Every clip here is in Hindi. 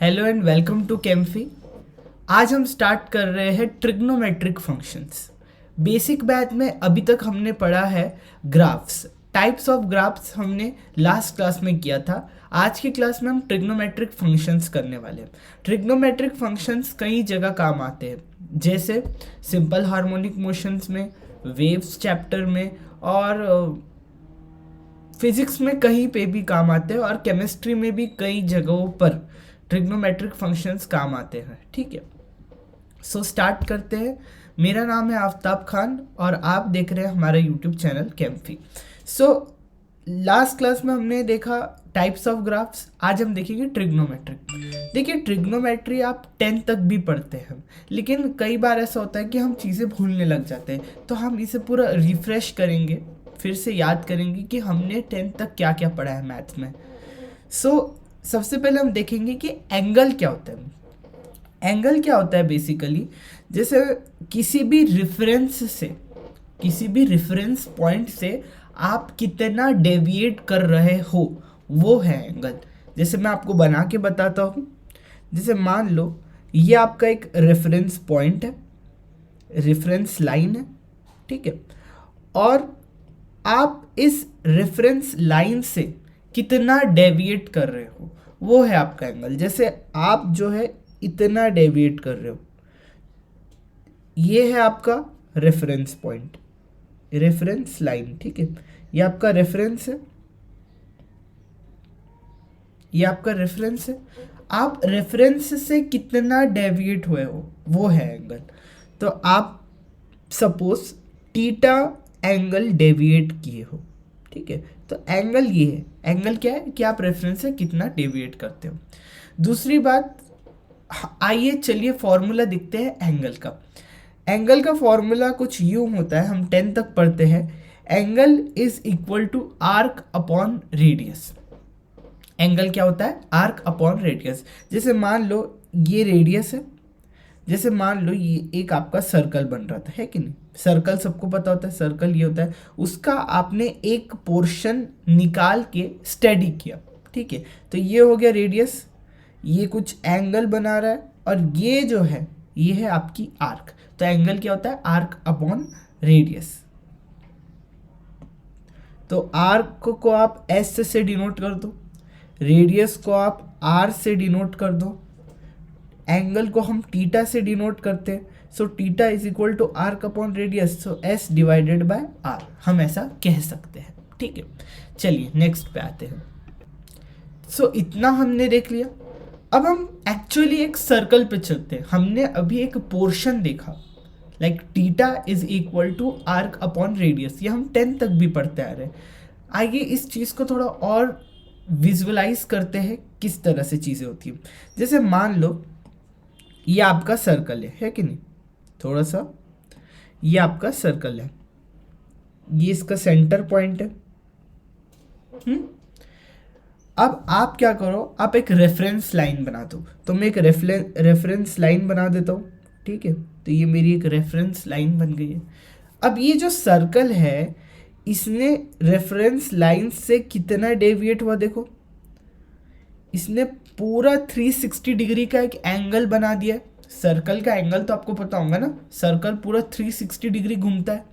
Hello and welcome to Chemphy. आज हम स्टार्ट कर रहे हैं ट्रिग्नोमेट्रिक फंक्शंस। बेसिक मैथ में अभी तक हमने पढ़ा है ग्राफ्स, टाइप्स ऑफ ग्राफ्स हमने लास्ट क्लास में किया था। आज की क्लास में हम ट्रिग्नोमेट्रिक फंक्शंस करने वाले हैं। ट्रिग्नोमेट्रिक फंक्शंस कई जगह काम आते हैं, जैसे सिंपल हार्मोनिक मोशंस में, वेव्स चैप्टर में, और फिजिक्स में कहीं पे भी काम आते हैं, और केमिस्ट्री में भी कई जगहों पर ट्रिग्नोमेट्रिक फंक्शंस काम आते हैं। ठीक है, सो स्टार्ट करते हैं। मेरा नाम है आफ्ताब खान और आप देख रहे हैं हमारा YouTube channel Chemphy. So last class में हमने देखा टाइप्स ऑफ ग्राफ्स, आज हम देखेंगे ट्रिग्नोमेट्रिक। देखिए, ट्रिग्नोमेट्री आप 10 तक भी पढ़ते हैं, लेकिन कई बार ऐसा होता है कि हम चीज़ें भूलने लग जाते हैं, तो हम इसे पूरा रिफ्रेश करेंगे, फिर से याद करेंगे कि हमने 10 तक क्या क्या पढ़ा है मैथ्स में। सबसे पहले हम देखेंगे कि एंगल क्या होता है। एंगल क्या होता है बेसिकली, जैसे किसी भी रेफरेंस पॉइंट से आप कितना डेविएट कर रहे हो, वो है एंगल। जैसे मैं आपको बना के बताता हूँ। जैसे मान लो ये आपका एक रेफरेंस पॉइंट है, रेफरेंस लाइन है, ठीक है, और आप इस रेफरेंस लाइन से कितना डेविएट कर रहे हो, वो है आपका एंगल। जैसे आप जो है इतना डेविएट कर रहे हो, ये है आपका रेफरेंस पॉइंट, रेफरेंस लाइन, ठीक है। ये आपका रेफरेंस है, ये आपका रेफरेंस है। आप रेफरेंस से कितना डेविएट हुए हो, वो है एंगल। तो आप सपोज थीटा एंगल डेविएट किए हो, ठीक है, तो एंगल ये है। एंगल क्या है कि आप रेफरेंस से कितना डेविएट करते हो। दूसरी बात, आइए चलिए फॉर्मूला देखते हैं एंगल का। एंगल का फॉर्मूला कुछ यूं होता है, हम 10 तक पढ़ते हैं। Angle is equal to arc upon radius. Angle क्या होता है? Arc upon radius. जैसे मान लो ये रेडियस है, जैसे मान लो ये एक आपका सर्कल बन रहा था, है कि नहीं। सर्कल सबको पता होता है, सर्कल ये होता है, उसका आपने एक पोर्शन निकाल के स्टडी किया, ठीक है, तो ये हो गया रेडियस। ये कुछ एंगल बना रहा है, और ये जो है ये है आपकी आर्क। तो एंगल क्या होता है? Arc upon radius. तो आर्क को आप एस से डिनोट कर दो, रेडियस को आप आर से डिनोट कर दो, एंगल को हम थीटा से डिनोट करते हैं। So theta is equal to arc upon radius, so s divided by r, हम ऐसा कह सकते हैं, ठीक है। चलिए नेक्स्ट पे आते हैं। सो इतना हमने देख लिया। अब हम एक्चुअली एक सर्कल पे चलते हैं। हमने अभी एक पोर्शन देखा, like theta is equal to arc upon radius, ये हम 10 तक भी पढ़ते आ रहे हैं। आइए इस चीज़ को थोड़ा और विजुअलाइज करते हैं किस तरह से चीज़ें होती हैं। जैसे मान लो ये आपका सर्कल है कि नहीं, थोड़ा सा ये आपका सर्कल है, ये इसका सेंटर पॉइंट है। अब आप क्या करो, आप एक रेफरेंस लाइन बना दो। तो मैं एक रेफरेंस लाइन बना देता हूँ, ठीक है, तो ये मेरी एक रेफरेंस लाइन बन गई है। अब ये जो सर्कल है, इसने रेफरेंस लाइन से कितना डेविएट हुआ देखो, इसने पूरा 360 डिग्री का एक एंगल बना दिया है। सर्कल का एंगल तो आपको पता होगा ना, सर्कल पूरा 360 डिग्री घूमता है,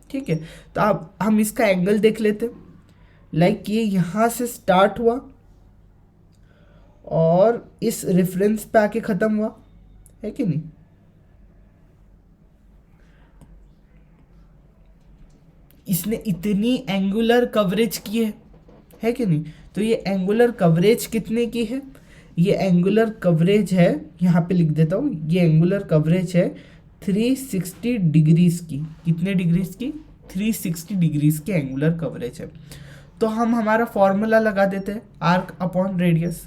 ठीक है। तो अब हम इसका एंगल देख लेते हैं। लाइक ये यहाँ से स्टार्ट हुआ और इस रेफरेंस पे आके ख़त्म हुआ, है कि नहीं। इसने इतनी एंगुलर कवरेज की है कि नहीं। तो ये एंगुलर कवरेज कितने की है? ये एंगुलर कवरेज है, यहाँ पे लिख देता हूँ, ये एंगुलर कवरेज है 360 डिग्रीज की। कितने डिग्रीज की? 360 डिग्रीज की एंगुलर कवरेज है। तो हम हमारा फॉर्मूला लगा देते हैं, arc upon radius.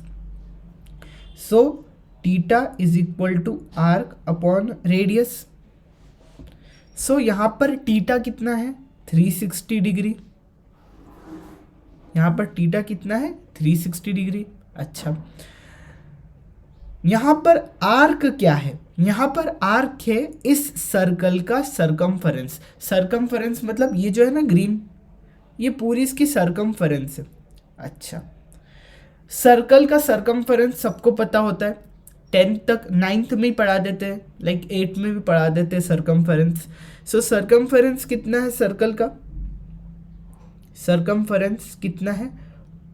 So theta is equal to arc upon radius. So यहाँ पर थीटा कितना है? 360 डिग्री। यहाँ पर थीटा कितना है? 360 डिग्री। अच्छा, यहाँ पर आर्क क्या है? यहाँ पर आर्क है इस सर्कल का सरकमफेरेंस। सरकमफेरेंस मतलब ये जो है ना ग्रीन, ये पूरी इसकी सरकमफेरेंस है। अच्छा, सर्कल का सरकमफेरेंस सबको पता होता है, 10th तक 9th में ही पढ़ा देते हैं, लाइक 8 में भी पढ़ा देते हैं सर्कमफेरेंस। सो सर्कमफेरेंस कितना है सर्कल का? सर्कमफेरेंस कितना है?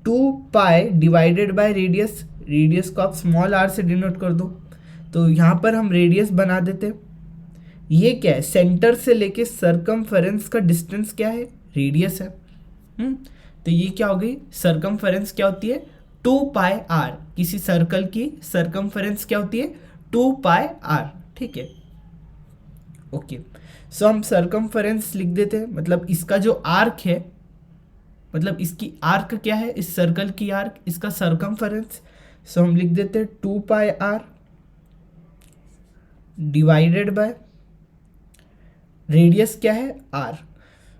2 पाई डिवाइडेड बाय रेडियस। रेडियस को आप स्मॉल r से डिनोट कर दो, तो यहाँ पर हम रेडियस बना देते हैं। ये क्या है? सेंटर से लेके सर्कमफेरेंस का डिस्टेंस क्या है? रेडियस है। तो ये क्या हो गई? सर्कमफेरेंस क्या होती है? 2 पाई r। किसी सर्कल की सर्कमफेरेंस क्या होती है? 2 पाई r। ठीक है, ओके। सो हम सर्कमफेरेंस लिख देते हैं, मतलब इसका जो आर्क है, मतलब इसकी आर्क क्या है? इस सर्कल की आर्क, इसका सर्कमफेरेंस। सो हम लिख देते हैं 2 पाई r डिवाइडेड बाय रेडियस क्या है? r।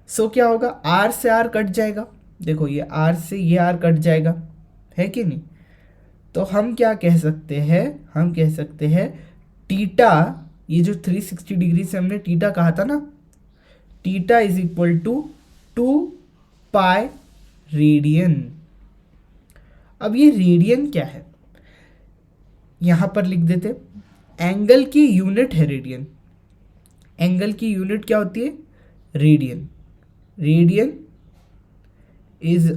सो क्या होगा? r से r कट जाएगा, देखो ये r से ये r कट जाएगा, है कि नहीं? तो हम क्या कह सकते हैं? हम कह सकते हैं टीटा, ये जो 360 डिग्री से हमने टीटा कहा था ना, theta is equal to 2 pi radian. अब ये रेडियन क्या है? यहां पर लिख देते, एंगल की यूनिट है रेडियन। एंगल की यूनिट क्या होती है? Radian. Radian is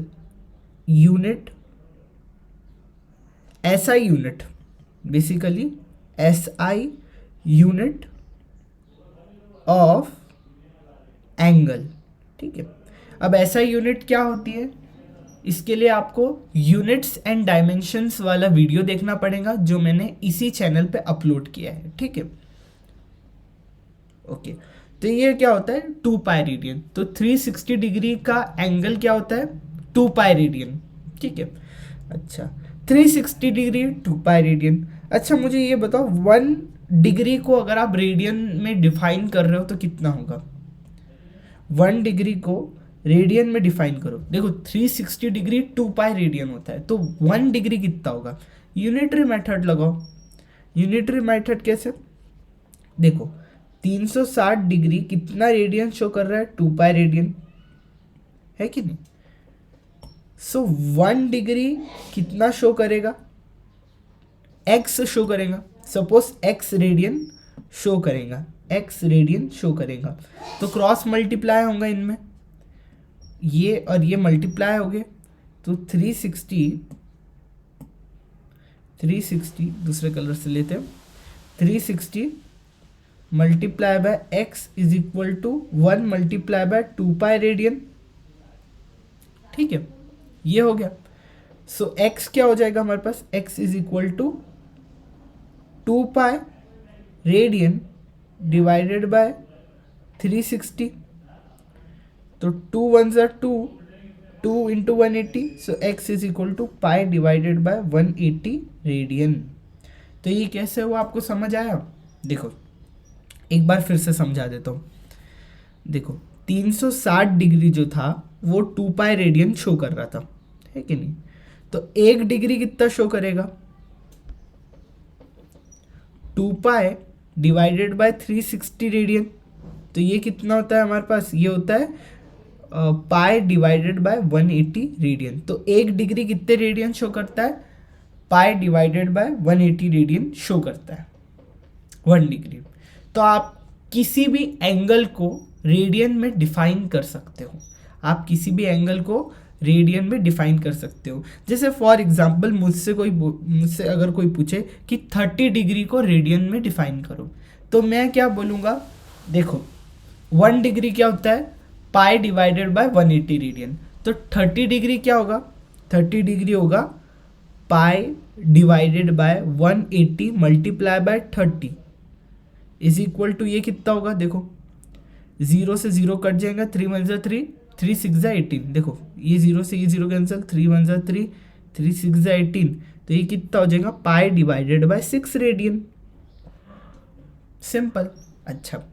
unit, SI unit, basically SI unit of angle. ठीक है, अब SI यूनिट क्या होती है? इसके लिए आपको यूनिट्स एंड डायमेंशंस वाला वीडियो देखना पड़ेगा, जो मैंने इसी चैनल पे अपलोड किया है। ठीक है, ओके। तो ये क्या होता है? 2 पाई रेडियन। तो 360 डिग्री का एंगल क्या होता है? 2 पाई रेडियन। ठीक है, अच्छा 360 डिग्री 2 पाई रेडियन। अच्छा मुझे ये बताओ, 1 डिग्री को अगर आप रेडियन में डिफाइन कर रहे हो तो कितना होगा? 1 डिग्री को रेडियन में डिफाइन करो, देखो 360 डिग्री 2 पाई रेडियन होता है, तो 1 डिग्री कितना होगा? यूनिटरी मेथड लगाओ। यूनिटरी मेथड कैसे? देखो 360 डिग्री कितना रेडियन शो कर रहा है? 2 पाई रेडियन, है कि नहीं? सो 1 डिग्री कितना शो करेगा? x शो करेगा। सपोज x रेडियन शो करेगा, x रेडियन शो करेगा, तो क्रॉस मल्टीप्लाई होगा इनमें, ये और ये मल्टीप्लाई हो गए, तो 360 दूसरे कलर से लेते हैं, 360 multiply by x is equal to 1 multiply by 2 pi radian. ठीक है, ये हो गया। सो x क्या हो जाएगा हमारे पास? x is equal to 2 pi radian divided by 360। तो 2 1 ज़ा 2, 2 into 180, so x is equal to pi divided by 180 radian. तो ये कैसे हुआ, आपको समझ आया? देखो एक बार फिर से समझा देता हूँ। देखो 360 डिग्री जो था वो 2 पाई रेडियन शो कर रहा था, है कि नहीं? तो 1 डिग्री कितना शो करेगा? 2 पाई डिवाइडेड बाय 360 रेडियन। तो ये कितना होता है हमारे पास? ये होता है पाई डिवाइडेड बाय 180 रेडियन। तो 1 डिग्री कितने रेडियन शो करता है? Pi divided by 180 radian show करता है 1 डिग्री। तो आप किसी भी एंगल को रेडियन में डिफाइन कर सकते हो। आप किसी भी एंगल को रेडियन में डिफाइन कर सकते हो। जैसे फॉर एग्जांपल मुझसे अगर कोई पूछे कि 30 डिग्री को रेडियन में डिफाइन करो, तो मैं क्या बोलूँगा? देखो 1 डिग्री क्या होता है? Pi divided by 180 radian. तो 30 डिग्री क्या होगा? 30 डिग्री होगा pi divided by 180 multiply by 30 is equal to, ये कितना होगा? देखो 0 से 0 कट जाएगा, 3 1 ज़ा 3, 3 6 ज़ा 18। देखो ये 0 से ये 0 कैंसिल, 3 1 ज़ा 3, 3 6 ज़ा 18। तो ये कितना हो जाएगा? पाई डिवाइडेड बाय 6 रेडियन। सिंपल। अच्छा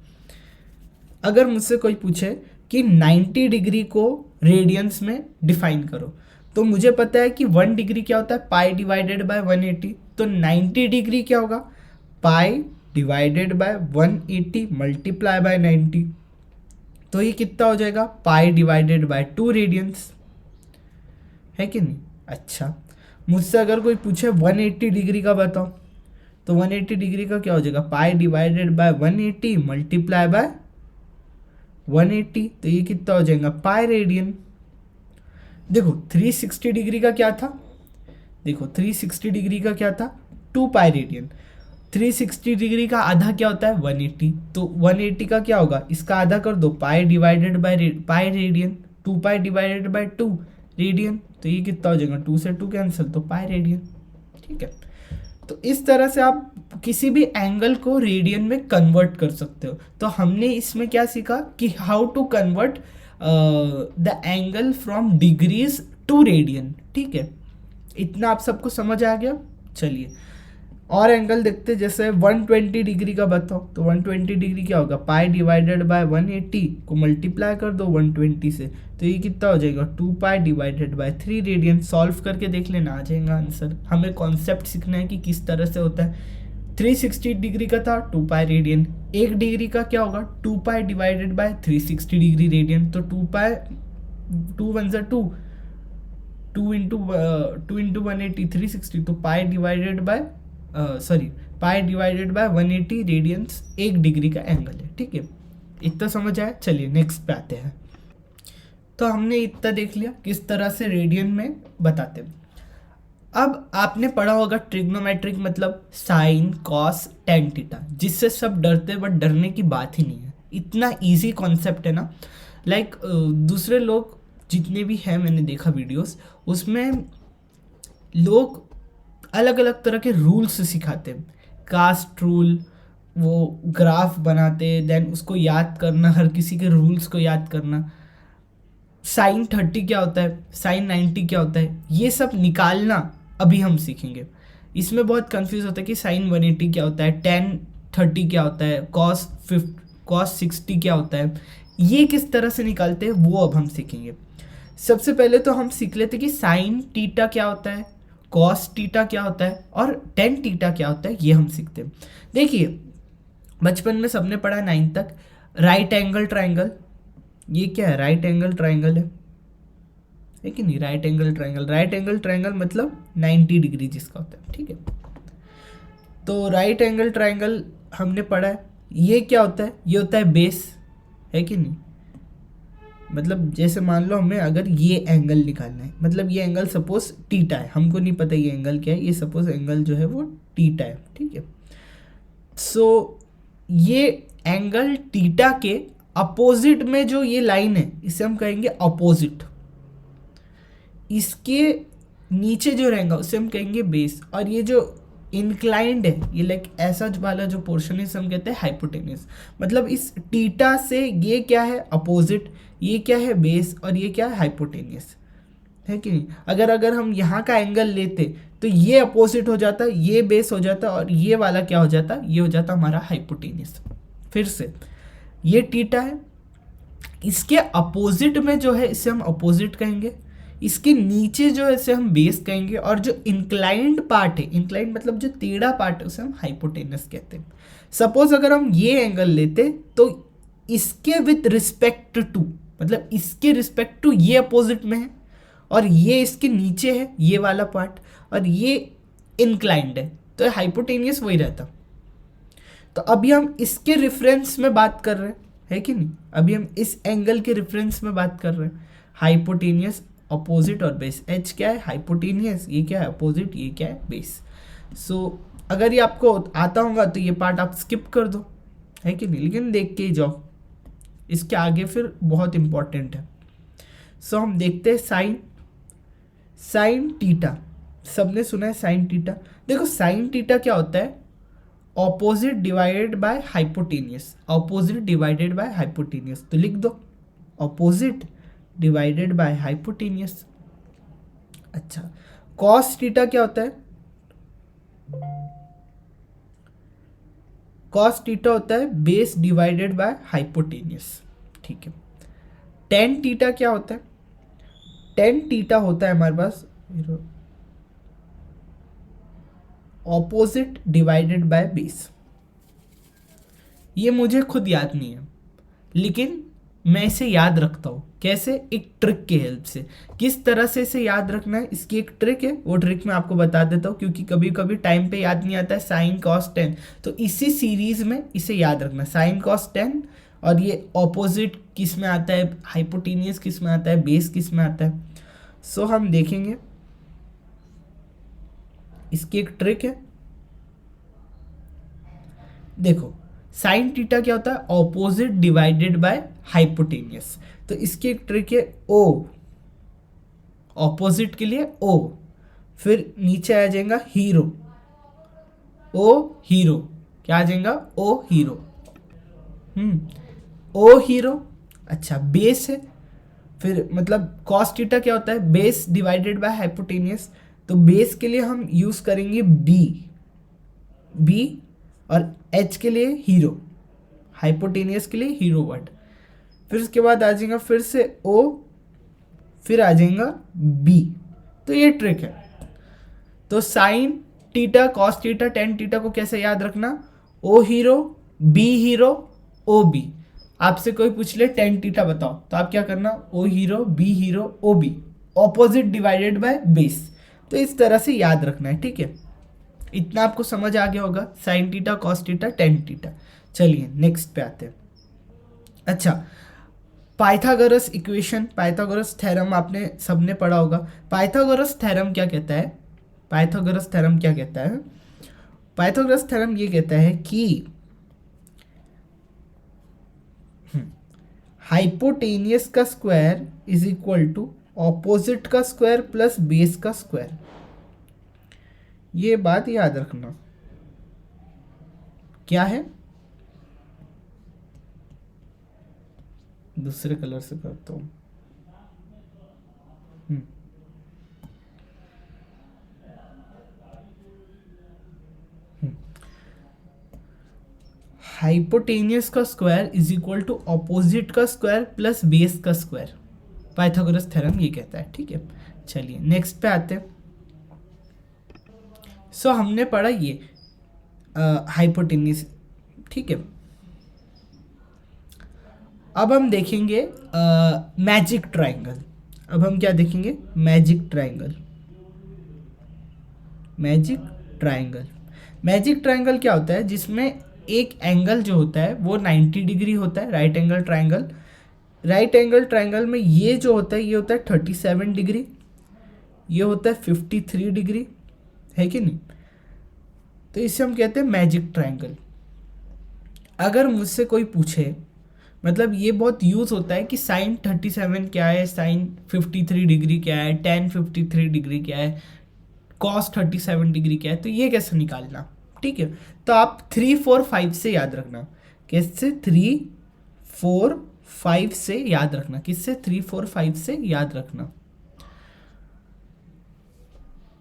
अगर मुझसे कोई पूछे कि 90 डिग्री को रेडियंस में डिफाइन करो, तो मुझे पता है कि 1 डिग्री क्या होता है? Pi divided by 180। तो 90 डिग्री क्या होगा? Pi divided by 180 multiply bye 90। तो ये कितना हो जाएगा? पाई डिवाइडेड बाय 2 रेडियंस, है कि नहीं? अच्छा मुझसे अगर कोई पूछे 180 डिग्री का बताओ, तो 180 डिग्री का क्या हो जाएगा, पाई डिवाइडेड बाय 180 मल्टीप्लाई बाय 180, तो ये कितना हो जाएगा, पाई रेडियन। देखो 360 डिग्री का क्या था, देखो 360 डिग्री का क्या था, 2 पाई रेडियन। 360 डिग्री का आधा क्या होता है, 180, तो 180 का क्या होगा, इसका आधा कर दो, पाई divided by pi radian, 2 pi divided bye 2 radian, तो ये कितना हो जाएगा, 2 से 2 कैंसिल, तो पाई रेडियन। ठीक है, तो इस तरह से आप किसी भी एंगल को रेडियन में कन्वर्ट कर सकते हो। तो हमने इसमें क्या सीखा कि how to convert the angle from degrees to radian. ठीक है, इतना आप सबको समझ आ गया। चलिए और एंगल देखते, जैसे 120 डिग्री का बताओ, तो 120 डिग्री क्या होगा, पाई डिवाइडेड बाय 180 को मल्टीप्लाई कर दो 120 से, तो ये कितना हो जाएगा, 2 पाई डिवाइडेड बाय 3 रेडियन। सॉल्व करके देख लेना, आ जाएगा आंसर। हमें कॉन्सेप्ट सीखना है कि किस तरह से होता है। 360 डिग्री का था 2 पाई रेडियन, 1 डिग्री का क्या होगा, 2 पाई डिवाइडेड बाय 360 डिग्री रेडियन, तो 2 पाई 2 वन ज़ा 2, 2 इंटू 180 360, तो pi divided by sorry pi divided by 180 radians 1 degree का एंगल है। ठीक है, इतना समझ आया। चलिए नेक्स्ट पे आते हैं। तो हमने इतना देख लिया किस तरह से रेडियन में बताते हैं। अब आपने पढ़ा होगा ट्रिग्नोमेट्रिक मतलब साइन कॉस टेन थीटा, जिससे सब डरते, बट डरने की बात ही नहीं है, इतना इजी कॉन्सेप्ट है ना। लाइक दूसरे लोग जितने भी हैं, मैंने देखा वीडियोस, उसमें लोग अलग अलग तरह के रूल्स सिखाते हैं। कास्ट रूल, वो ग्राफ बनाते, देन उसको याद करना, हर किसी के रूल्स को याद करना, साइन 30 क्या होता है, साइन 90 क्या होता है, ये सब निकालना अभी हम सीखेंगे। इसमें बहुत कंफ्यूज होता है कि साइन 180 क्या होता है, टेन 30 क्या होता है, कॉस 60 क्या होता है, ये किस तरह से निकालते हैं वो अब हम सीखेंगे। सबसे पहले तो हम सीख लेते कि साइन टीटा क्या होता है, कॉस टीटा क्या होता है, और टेन टीटा क्या होता है, ये हम सीखते हैं। देखिए बचपन में सबने पढ़ा 9 तक, राइट एंगल ट्राइंगल, ये क्या है, राइट एंगल ट्राइंगल है कि नहीं, right angle triangle, right angle triangle मतलब 90 डिग्री जिसका होता है। ठीक है, तो राइट एंगल ट्राइंगल हमने पढ़ा है। ये क्या होता है, ये होता है बेस, है कि नहीं। मतलब जैसे मान लो हमें अगर ये एंगल निकालना है, मतलब ये एंगल सपोज टीटा है, हमको नहीं पता ये एंगल क्या है, ये सपोज एंगल जो है वो टीटा है। ठीक है, सो ये एंगल टीटा के अपोजिट में जो ये लाइन है, इसे हम कहेंगे अपोजिट। इसके नीचे जो रहेगा उसे हम कहेंगे बेस, और ये जो इंक्लाइंड है, ये लाइक ऐसा वाला जो पोर्शन है, इसे हम कहते हैं हाइपोटेन्यूस। मतलब इस टीटा से ये क्या है, अपोजिट, ये क्या है, बेस, और ये क्या है, हाइपोटेन्यूस, है कि नहीं। अगर हम यहाँ का एंगल लेते तो ये अपोजिट हो जाता, ये बेस हो जाता, और ये वाला क्या हो जाता, ये हो जाता हमारा हाइपोटेन्यूस। फिर से ये टीटा है, इसके अपोजिट में जो है इसे हम अपोजिट कहेंगे, इसके नीचे जो है इसे हम बेस कहेंगे, और जो इंक्लाइंड पार्ट है, इंक्लाइंड मतलब जो टेढ़ा पार्ट है, उसे हम हाइपोटेनस कहते हैं। सपोज अगर हम ये एंगल लेते तो इसके विथ रिस्पेक्ट टू, मतलब इसके रिस्पेक्ट टू ये अपोजिट में है, और ये इसके नीचे है ये वाला पार्ट, और ये इंक्लाइंड है, तो हाइपोटेनियस वही रहता। तो अभी हम इसके रेफरेंस में बात कर रहे हैं, है कि नहीं, अभी हम इस एंगल के रेफरेंस में बात कर रहे हैं। हाइपोटेनियस, अपोजिट और बेस। एच क्या है, हाइपोटेनियस, ये क्या है, अपोजिट, ये क्या है, बेस। सो अगर ये आपको आता होगा तो ये पार्ट आप स्किप कर दो, है कि नहीं, लेकिन देख के ही जाओ, इसके आगे फिर बहुत इंपॉर्टेंट है। सो हम देखते हैं साइन टीटा, सबने सुना है साइन टीटा। देखो साइन टीटा क्या होता है, opposite divided by hypotenuse, opposite divided by hypotenuse, तो लिख दो ऑपोजिट डिवाइडेड बाय हाइपोटेनियस। अच्छा, कॉस थीटा क्या होता है, कॉस थीटा होता है बेस डिवाइडेड बाय हाइपोटेनियस। ठीक है, टेन थीटा क्या होता है, टेन थीटा होता है हमारे पास ऑपोजिट डिवाइडेड बाय बेस। ये मुझे खुद याद नहीं है, लेकिन मैं इसे याद रखता हूँ कैसे, एक ट्रिक के हेल्प से। किस तरह से इसे याद रखना है, इसकी एक ट्रिक है, वो ट्रिक मैं आपको बता देता हूँ, क्योंकि कभी कभी टाइम पे याद नहीं आता है साइन कॉस टेन। तो इसी सीरीज में इसे याद रखना, साइन कॉस टेन, और ये ऑपोजिट किस में आता है, हाइपोटेनियस किस में आता है, बेस किस में आता है। सो हम देखेंगे, इसकी एक ट्रिक है। देखो साइन थीटा क्या होता है, ऑपोजिट डिवाइडेड बाय हाइपोटेनियस। तो इसकी एक ट्रिक है, ओ, ऑपोजिट के लिए ओ, फिर नीचे आ जाएगा हीरो, ओ हीरो, क्या आ जाएगा, ओ हीरो। ओ हीरो। अच्छा बेस है, फिर मतलब कॉस थीटा क्या होता है, बेस डिवाइडेड बाय हाइपोटेनियस। तो बेस के लिए हम यूज करेंगे बी, बी, और एच के लिए हीरो, हाइपोटेनियस के लिए हीरो वर्ड। फिर उसके बाद आ जाएगा फिर से ओ, फिर आ जाएगा बी। तो ये ट्रिक है। तो sine theta, cos theta, tan theta को कैसे याद रखना, O hero, B hero, O B. आपसे कोई पूछ ले टेन टीटा बताओ, तो आप क्या करना, O hero, B hero, O B, opposite divided by base. तो इस तरह से याद रखना है, ठीक है। इतना आपको समझ आ गया होगा, sign theta, cos theta, tan theta. चलिए नेक्स्ट पे आते हैं। अच्छा, पाइथागोरस इक्वेशन, पाइथागोरस थ्योरम आपने सबने पढ़ा होगा। पाइथागोरस थ्योरम क्या कहता है, पाइथागोरस थ्योरम क्या कहता है, पाइथागोरस थ्योरम ये कहता है कि हाइपोटेनियस का square is equal to opposite का स्क्वायर प्लस बेस का स्क्वायर। ये बात याद रखना, क्या है, दूसरे कलर से करता हूं। हाइपोटेनियस का square is equal to opposite का स्क्वायर प्लस बेस का स्क्वायर, पाइथागोरस थ्योरम ये कहता है, ठीक है। चलिए नेक्स्ट पे आते हैं। सो हमने पढ़ा ये हाइपोटेनियस, ठीक है। अब हम देखेंगे मैजिक ट्राइंगल। अब हम क्या देखेंगे, magic triangle. Magic triangle, magic triangle क्या होता है, जिसमें एक एंगल जो होता है वो 90 डिग्री होता है, right angle triangle. Right angle triangle में ये जो होता है, ये होता है 37 डिग्री, ये होता है 53 डिग्री, है कि नहीं। तो इसे हम कहते हैं मैजिक ट्राइंगल। अगर मुझसे कोई पूछे, मतलब ये बहुत यूज़ होता है कि साइन 37 क्या है, साइन 53 डिग्री क्या है, टेन 53 डिग्री क्या है, कॉस 37 डिग्री क्या है, तो ये कैसे निकालना, ठीक है। तो आप 3 4 5 से याद रखना, किससे, 3 4 5 से याद रखना, किससे, 3 4 5 से याद रखना।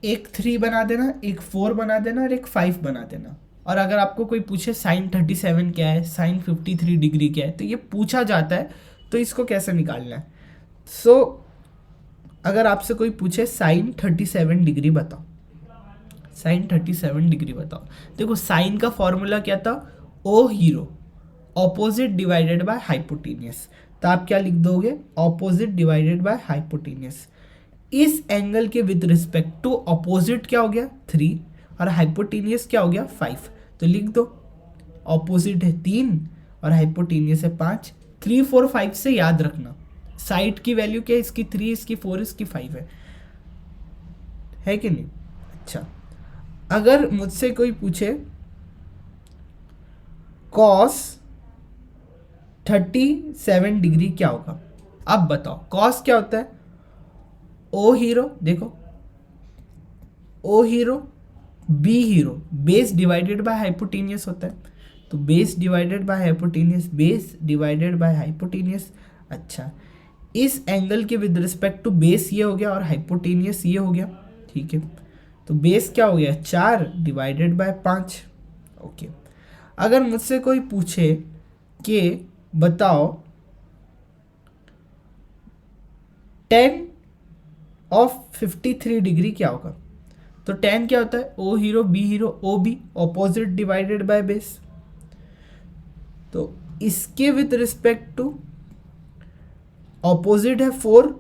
एक 3 बना देना, एक 4 बना देना, और एक 5 बना देना। और अगर आपको कोई पूछे साइन 37 क्या है, साइन 53 डिग्री क्या है, तो ये पूछा जाता है, तो इसको कैसे निकालना है। सो अगर आपसे कोई पूछे साइन 37 डिग्री बताओ, साइन 37 डिग्री बताओ, देखो साइन का फॉर्मूला क्या था, O hero, opposite divided by hypotenuse. तो आप क्या लिख दोगे, ऑपोजिट डिवाइडेड बाय हाइपोटेनियस। इस एंगल के विद रिस्पेक्ट टू ऑपोजिट क्या हो गया 3, और हाइपोटेनियस क्या हो गया 5। तो लिख दो, ऑपोजिट है 3 और हाइपोटेनियस है 5। 3 4 5 से याद रखना, साइड की वैल्यू क्या है, इसकी 3, इसकी 4, इसकी 5 है कि नहीं। अच्छा, अगर मुझसे कोई पूछे कॉस 37 डिग्री क्या होगा, अब बताओ कॉस क्या होता है, ओ हीरो, देखो O hero, B hero, base divided by hypotenuse होता है, तो base divided by hypotenuse, base divided by hypotenuse. अच्छा, इस एंगल के विद रिस्पेक्ट टू बेस ये हो गया और हाइपोटेनियस ये हो गया, ठीक है। तो बेस क्या हो गया 4 डिवाइडेड बाय 5, ओके। अगर मुझसे कोई पूछे कि बताओ 10 ऑफ 53 डिग्री क्या होगा, तो 10 क्या होता है, O hero, B hero, O B, opposite divided by base. तो इसके विद रिस्पेक्ट टू ऑपोजिट है 4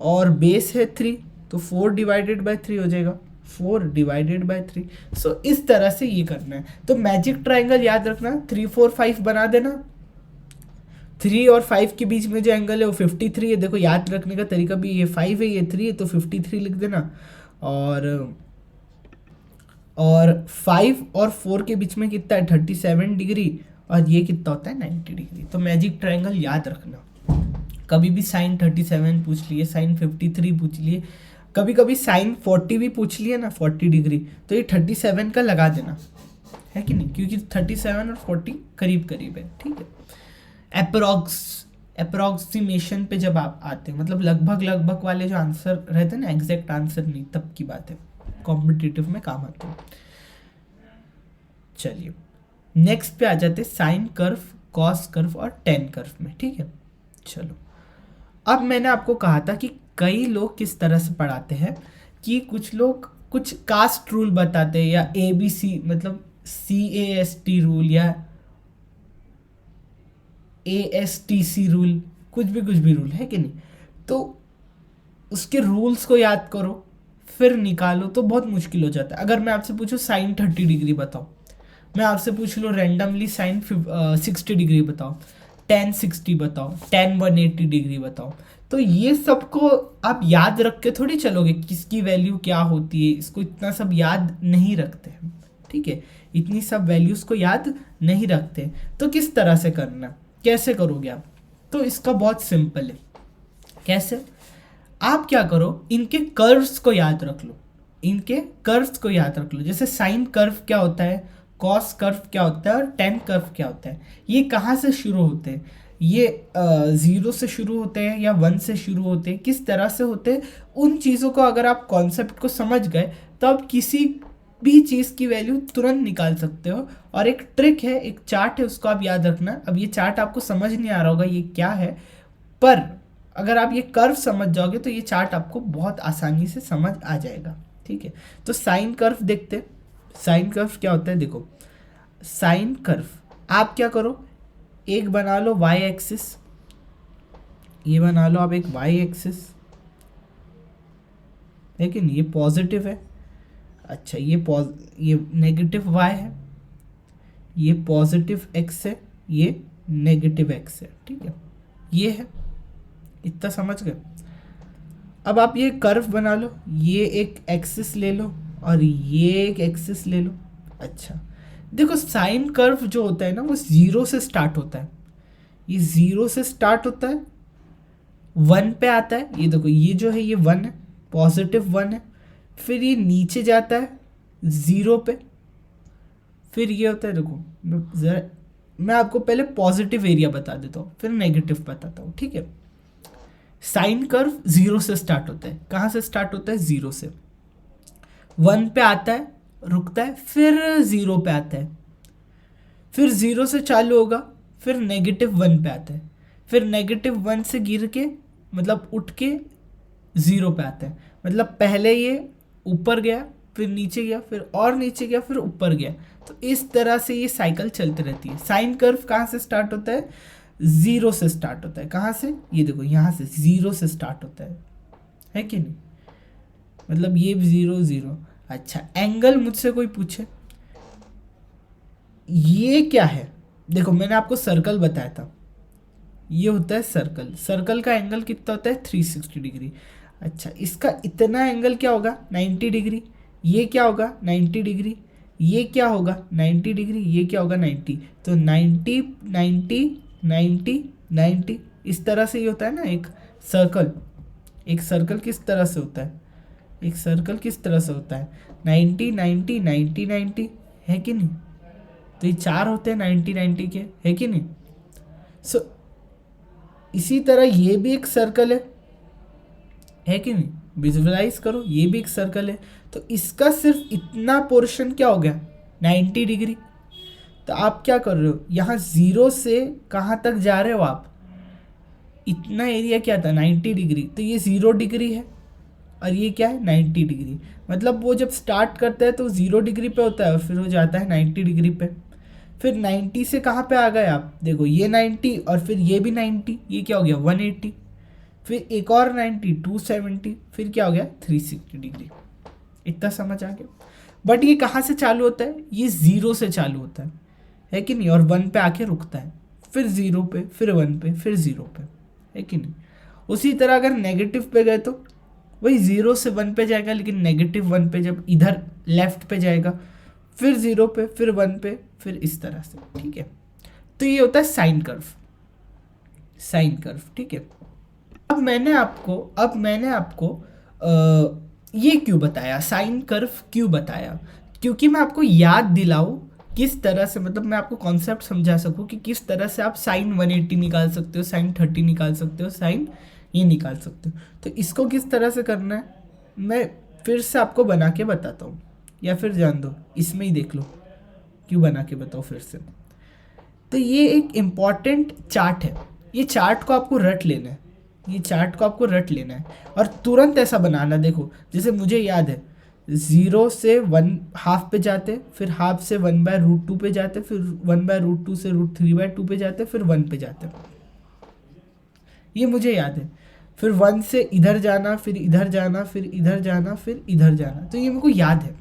और बेस है 3, तो 4 डिवाइडेड बाय 3 हो जाएगा, 4 डिवाइडेड बाय 3। सो इस तरह से ये करना है। तो मैजिक ट्राइंगल याद रखना, 3 4 5 बना देना। 3 और 5 के बीच में जो एंगल है वो 53 है। देखो याद रखने का तरीका भी, ये 5 है ये 3 है, तो 53 लिख देना। और 5 और 4 के बीच में कितना है 37 डिग्री, और ये कितना होता है 90 डिग्री। तो मैजिक ट्राइंगल याद रखना। कभी भी साइन 37 पूछ लिए, साइन 53 पूछ लिए, कभी कभी साइन 40 भी पूछ लिए ना, 40 डिग्री, तो ये 37 का लगा देना, है कि नहीं, क्योंकि 37 और 40 करीब करीब है, ठीक है। अप्रोक्सीमेशन पे जब आप आते हैं, मतलब लगभग लगभग वाले जो आंसर रहते हैं ना, एग्जैक्ट आंसर नहीं, तब की बात है, कॉम्पिटिटिव में काम आते हैं। चलिए नेक्स्ट पे आ जाते हैं साइन कर्व, कॉस कर्व और टेन कर्व में, ठीक है। चलो अब मैंने आपको कहा था कि कई लोग किस तरह से पढ़ाते हैं कि कुछ लोग कुछ कास्ट रूल बताते हैं, या ABC मतलब CAST रूल या ASTC रूल, कुछ भी रूल है कि नहीं। तो उसके रूल्स को याद करो फिर निकालो तो बहुत मुश्किल हो जाता है। अगर मैं आपसे पूछूं साइन 30 डिग्री बताओ, मैं आपसे पूछ लो रैंडमली साइन 60 डिग्री बताओ, टेन 60 बताओ, टेन 180 डिग्री बताओ, तो ये सबको आप याद रख के थोड़ी चलोगे किसकी वैल्यू क्या होती है, इसको इतना सब याद नहीं रखते हैं, ठीक है, इतनी सब वैल्यूज को याद नहीं रखते। तो किस तरह से करना, कैसे करोगे आप, तो इसका बहुत सिंपल है। कैसे, आप क्या करो, इनके कर्व्स को याद रख लो, इनके कर्व्स को याद रख लो। जैसे साइन कर्व क्या होता है, कॉस कर्व क्या होता है और टेन कर्व क्या होता है, ये कहाँ से शुरू होते हैं, ये 0 से शुरू होते हैं या 1 से शुरू होते हैं, किस तरह से होते हैं, उन चीज़ों को अगर आप कॉन्सेप्ट को समझ गए तो आप किसी भी चीज़ की वैल्यू तुरंत निकाल सकते हो। और एक ट्रिक है, एक चार्ट है, उसको आप याद रखना। अब ये चार्ट आपको समझ नहीं आ रहा होगा ये क्या है, पर अगर आप ये कर्व समझ जाओगे तो ये चार्ट आपको बहुत आसानी से समझ आ जाएगा, ठीक है। तो साइन कर्व देखते, साइन कर्व क्या होता है, देखो साइन कर्व आप क्या करो, एक बना लो y एक्सिस, ये बना लो आप एक y एक्सिस, है कि नहीं, ये पॉजिटिव है, अच्छा ये नेगेटिव y है, ये पॉजिटिव x है, ये नेगेटिव x है, ठीक है, ये है, इतना समझ गए। अब आप ये कर्व बना लो, ये एक एक्सिस ले लो और ये एक एक्सिस ले लो। अच्छा देखो साइन कर्व जो होता है ना वो 0 से स्टार्ट होता है, ये 0 से स्टार्ट होता है, 1 पे आता है, ये देखो ये जो है ये 1 है, पॉजिटिव 1 है, फिर ये नीचे जाता है 0 पे, फिर ये होता है, देखो जरा मैं आपको पहले पॉजिटिव एरिया बता देता हूँ फिर नेगेटिव बताता हूँ, ठीक है। साइन कर्व 0 से स्टार्ट होता है, कहाँ से स्टार्ट होता है, 0 से, 1 पे आता है, रुकता है, फिर 0 पे आता है, फिर 0 से चालू होगा, फिर -1 पे आता है, फिर -1 से गिर के मतलब उठ के 0 पे आता है। मतलब पहले ये ऊपर गया, फिर नीचे गया, फिर और नीचे गया, फिर ऊपर गया। तो इस तरह से ये साइकिल चलती रहती है। साइन कर्व कहाँ से स्टार्ट होता है, 0 से स्टार्ट होता है। कहाँ से, ये देखो यहाँ से 0 से स्टार्ट होता है कि नहीं, मतलब ये 0 0। अच्छा एंगल मुझसे कोई पूछे ये क्या है, देखो मैंने आपको सर्कल बताया था, ये होता है सर्कल, सर्कल का एंगल कितना होता है 360 डिग्री। अच्छा इसका इतना एंगल क्या होगा 90 डिग्री, ये क्या होगा 90 डिग्री, ये क्या होगा 90 डिग्री, ये क्या होगा 90, तो 90 90 90 90, इस तरह से ये होता है ना एक सर्कल। एक सर्कल किस तरह से होता है, एक सर्कल किस तरह से होता है 90 90 90 90, है कि नहीं। तो ये 4 होते हैं 90 90 के, है कि नहीं। सो इसी तरह ये भी एक सर्कल है कि नहीं, विजुअलाइज करो, ये भी एक सर्कल है। तो इसका सिर्फ इतना पोर्शन क्या हो गया 90 डिग्री। तो आप क्या कर रहे हो, यहाँ 0 से कहाँ तक जा रहे हो आप, इतना एरिया क्या था 90 डिग्री, तो ये 0 डिग्री है और ये क्या है 90 डिग्री। मतलब वो जब स्टार्ट करता है तो 0 डिग्री पे होता है और फिर हो जाता है 90 डिग्री पे, फिर 90 से कहाँ पे आ गए आप, देखो ये 90 और फिर ये भी 90, ये क्या हो गया 180, फिर एक और 90 270, फिर क्या हो गया 360 डिग्री। इतना समझ आ गया। बट ये कहाँ से चालू होता है, ये 0 से चालू होता है कि नहीं, और 1 पे आके रुकता है, फिर 0 पे, फिर 1 पे, फिर 0 पे, है कि नहीं। उसी तरह अगर नेगेटिव पे गए तो वही 0 से 1 पे जाएगा, लेकिन नेगेटिव 1 पे जब इधर लेफ्ट पे जाएगा, फिर 0 पे, फिर 1 पे, फिर इस तरह से, ठीक है। तो ये होता है साइन कर्व, साइन कर्व, ठीक है। अब मैंने आपको ये क्यों बताया, साइन कर्व क्यों बताया, क्योंकि मैं आपको याद दिलाऊं किस तरह से, मतलब मैं आपको कॉन्सेप्ट समझा सकूं कि किस तरह से आप साइन 180 निकाल सकते हो, साइन 30 निकाल सकते हो, साइन ये निकाल सकते हो। तो इसको किस तरह से करना है मैं फिर से आपको बना के बताता हूँ, या फिर जान दो इसमें ही देख लो क्यों बना के बताओ फिर से। तो ये एक इम्पॉर्टेंट चार्ट है, ये चार्ट को आपको रट लेना है, ये चार्ट को आपको रट लेना है और तुरंत ऐसा बनाना। देखो जैसे मुझे याद है 0 से 1 हाफ पे जाते, फिर हाफ से 1/√2 पे जाते, फिर 1/√2 से √3/2 पे जाते, फिर 1 पे जाते, ये मुझे याद है। फिर 1 से इधर जाना, फिर इधर जाना, फिर इधर जाना, फिर इधर जाना, तो ये मेरे को याद है।